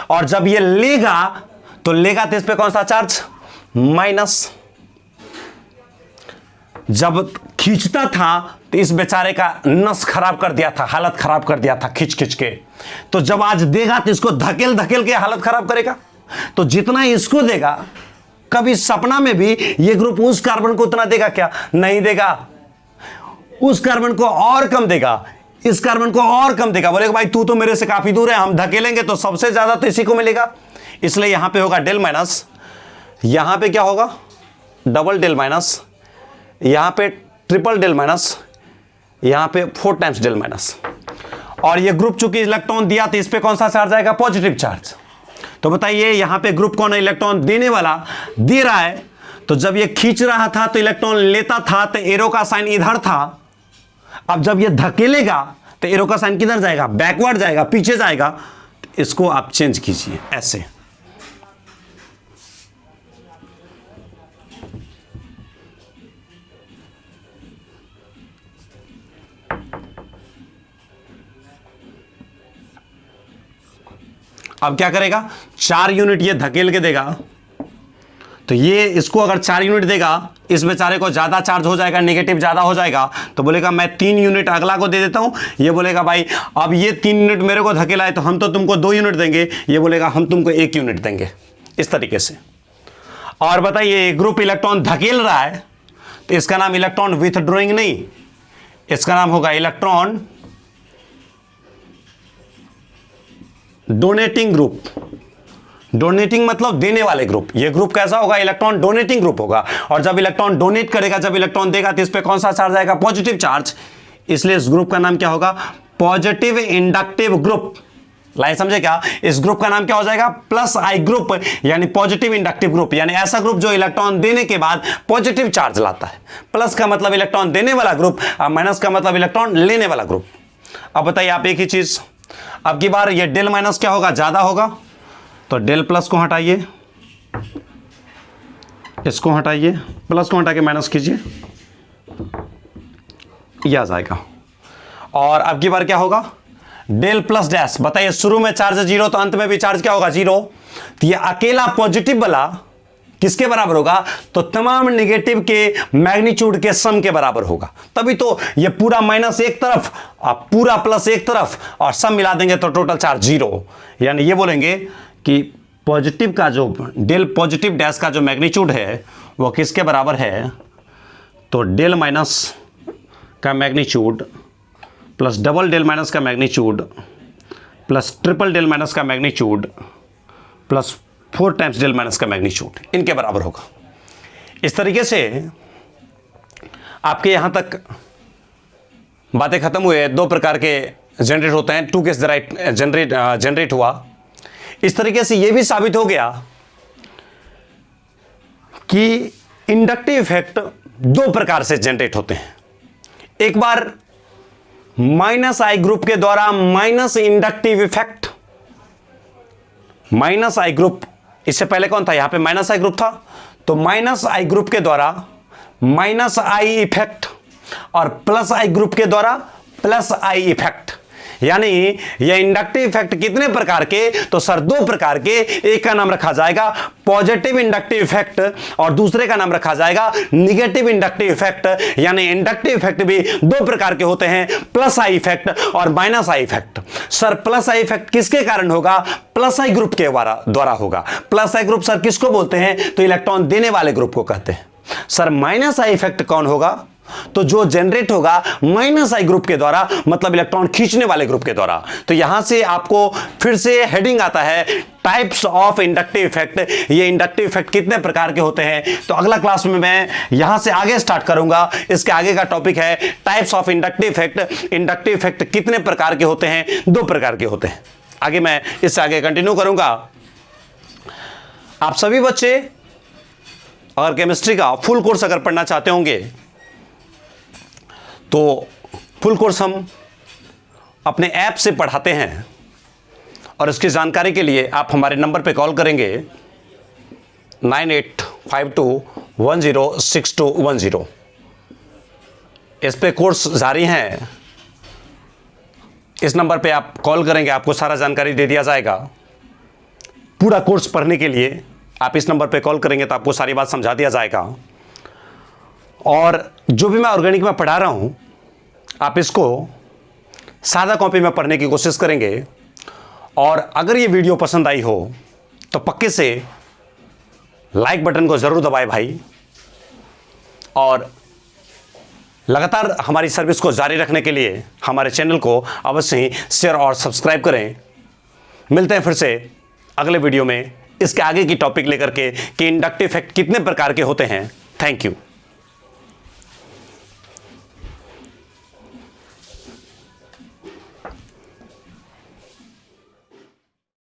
[SPEAKER 1] और जब ये लेगा तो लेगा तो इस पे कौन सा चार्ज, माइनस। जब खींचता था तो इस बेचारे का नस खराब कर दिया था, हालत खराब कर दिया था खींच खींच के। तो जब आज देगा तो इसको धकेल धकेल के हालत खराब करेगा। तो जितना इसको देगा, कभी सपना में भी ये ग्रुप उस कार्बन को उतना देगा क्या, नहीं देगा। उस कार्बन को और कम देगा, इस कार्बन को और कम देगा। बोलेगा भाई तू तो मेरे से काफी दूर है, हम धकेलेंगे तो सबसे ज्यादा तो इसी को मिलेगा। इसलिए यहां पे होगा डेल माइनस, यहां पे क्या होगा, डबल डेल माइनस, यहां पे ट्रिपल डेल माइनस, यहां पे 4 टाइम्स डेल माइनस। और ये ग्रुप चूंकि इलेक्ट्रॉन दिया तो इस पे कौन सा चार्ज आएगा, पॉजिटिव चार्ज। तो बताइए यहां पे ग्रुप कौन है, इलेक्ट्रॉन देने वाला दे रहा है। तो जब ये खींच रहा था तो इलेक्ट्रॉन लेता था, तो एरो का साइन इधर था। अब जब ये धकेलेगा तो एरो का साइन किधर जाएगा, बैकवर्ड जाएगा, पीछे जाएगा। तो इसको आप चेंज कीजिए ऐसे। अब क्या करेगा, 4 यूनिट ये धकेल के देगा। तो ये इसको अगर 4 यूनिट देगा, इस बेचारे को ज्यादा चार्ज हो जाएगा, नेगेटिव ज्यादा हो जाएगा। तो बोलेगा मैं 3 यूनिट अगला को दे देता हूं। ये बोलेगा भाई अब ये 3 यूनिट मेरे को धकेला है तो हम तो तुमको 2 यूनिट देंगे। ये बोलेगा हम तुमको 1 यूनिट देंगे, इस तरीके से। और बताइए ग्रुप इलेक्ट्रॉन धकेल रहा है, तो इसका नाम इलेक्ट्रॉन विथड्रॉइंग नहीं, इसका नाम होगा इलेक्ट्रॉन डोनेटिंग ग्रुप। डोनेटिंग मतलब देने वाले ग्रुप। ये ग्रुप कैसा होगा, इलेक्ट्रॉन डोनेटिंग ग्रुप होगा। और जब इलेक्ट्रॉन डोनेट करेगा, जब इलेक्ट्रॉन देगा तो इस पे कौन सा चार्ज आएगा, पॉजिटिव चार्ज। इसलिए इस ग्रुप का नाम क्या होगा, पॉजिटिव इंडक्टिव ग्रुप। लाइन समझे क्या, इस ग्रुप का नाम क्या हो जाएगा, प्लस आई ग्रुप, यानी पॉजिटिव इंडक्टिव ग्रुप, यानी ऐसा ग्रुप जो इलेक्ट्रॉन देने के बाद पॉजिटिव चार्ज लाता है। प्लस का मतलब इलेक्ट्रॉन देने वाला ग्रुप, और माइनस का मतलब इलेक्ट्रॉन लेने वाला ग्रुप। अब बताइए आप एक ही चीज, अब की बार ये डेल माइनस क्या होगा, ज्यादा होगा। तो डेल प्लस को हटाइए, इसको हटाइए, प्लस को हटा के माइनस कीजिए, यह आ जाएगा। और अब की बार क्या होगा, डेल प्लस डैश। बताइए शुरू में चार्ज 0 तो अंत में भी चार्ज क्या होगा, 0। तो ये अकेला पॉजिटिव वाला किसके बराबर होगा, तो तमाम नेगेटिव के मैग्नीट्यूड के सम के बराबर होगा। तभी तो ये पूरा माइनस एक तरफ और पूरा प्लस एक तरफ, और सम मिला देंगे तो टोटल चार्ज 0। यानी ये बोलेंगे कि पॉजिटिव का जो डेल पॉजिटिव डैश का जो मैग्नीट्यूड है वो किसके बराबर है, तो डेल माइनस का magnitude plus double del minus का magnitude plus triple del minus का magnitude plus 4 times del minus का मैग्नीट्यूड इनके बराबर होगा। इस तरीके से आपके यहां तक बातें खत्म हुए। 2 प्रकार के जनरेट होते हैं, 2 केस जनरेट हुआ। इस तरीके से यह भी साबित हो गया कि इंडक्टिव इफेक्ट 2 प्रकार से जनरेट होते हैं। एक बार माइनस आई ग्रुप के द्वारा माइनस इंडक्टिव इफेक्ट, माइनस आई ग्रुप, इससे पहले कौन था, यहां पे माइनस आई ग्रुप था, तो माइनस आई ग्रुप के द्वारा माइनस आई इफेक्ट और प्लस आई ग्रुप के द्वारा प्लस आई इफेक्ट। यानी यह इंडक्टिव इफेक्ट कितने प्रकार के, तो सर 2 प्रकार के। एक का नाम रखा जाएगा पॉजिटिव इंडक्टिव इफेक्ट और दूसरे का नाम रखा जाएगा निगेटिव इंडक्टिव इफेक्ट। यानी इंडक्टिव इफेक्ट भी 2 प्रकार के होते हैं, प्लस आई इफेक्ट और minus I effect. Sir plus I effect किसके कारण होगा, प्लस आई ग्रुप के द्वारा होगा। प्लस आई ग्रुप सर किसको बोलते हैं, तो इलेक्ट्रॉन देने वाले ग्रुप को कहते हैं। सर माइनस आई इफेक्ट कौन होगा, तो जो जनरेट होगा माइनस आई ग्रुप के द्वारा, मतलब इलेक्ट्रॉन खींचने वाले ग्रुप के द्वारा। तो यहां से आपको फिर से हेडिंग आता है टाइप्स ऑफ इंडक्टिव इफेक्ट। ये इंडक्टिव इफेक्ट कितने प्रकार के होते हैं, तो अगला क्लास में मैं यहां से आगे स्टार्ट करूंगा। इसके आगे का टॉपिक है types of inductive effect. Inductive effect कितने प्रकार के होते हैं, 2 प्रकार के होते हैं। आगे मैं इससे आगे कंटिन्यू करूंगा। आप सभी बच्चे अगर केमिस्ट्री का फुल कोर्स अगर पढ़ना चाहते होंगे तो फुल कोर्स हम अपने ऐप से पढ़ाते हैं और इसकी जानकारी के लिए आप हमारे नंबर पे कॉल करेंगे 9852106210। इस पे कोर्स जारी हैं। इस नंबर पे आप कॉल करेंगे, आपको सारा जानकारी दे दिया जाएगा। पूरा कोर्स पढ़ने के लिए आप इस नंबर पे कॉल करेंगे तो आपको सारी बात समझा दिया जाएगा। और जो भी मैं ऑर्गेनिक में पढ़ा रहा हूं, आप इसको सादा कॉपी में पढ़ने की कोशिश करेंगे। और अगर ये वीडियो पसंद आई हो तो पक्के से लाइक बटन को जरूर दबाएं भाई, और लगातार हमारी सर्विस को जारी रखने के लिए हमारे चैनल को अवश्य ही शेयर और सब्सक्राइब करें। मिलते हैं फिर से अगले वीडियो में इसके आगे की टॉपिक लेकर के कि इंडक्टिव इफेक्ट कितने प्रकार के होते हैं। Thank you.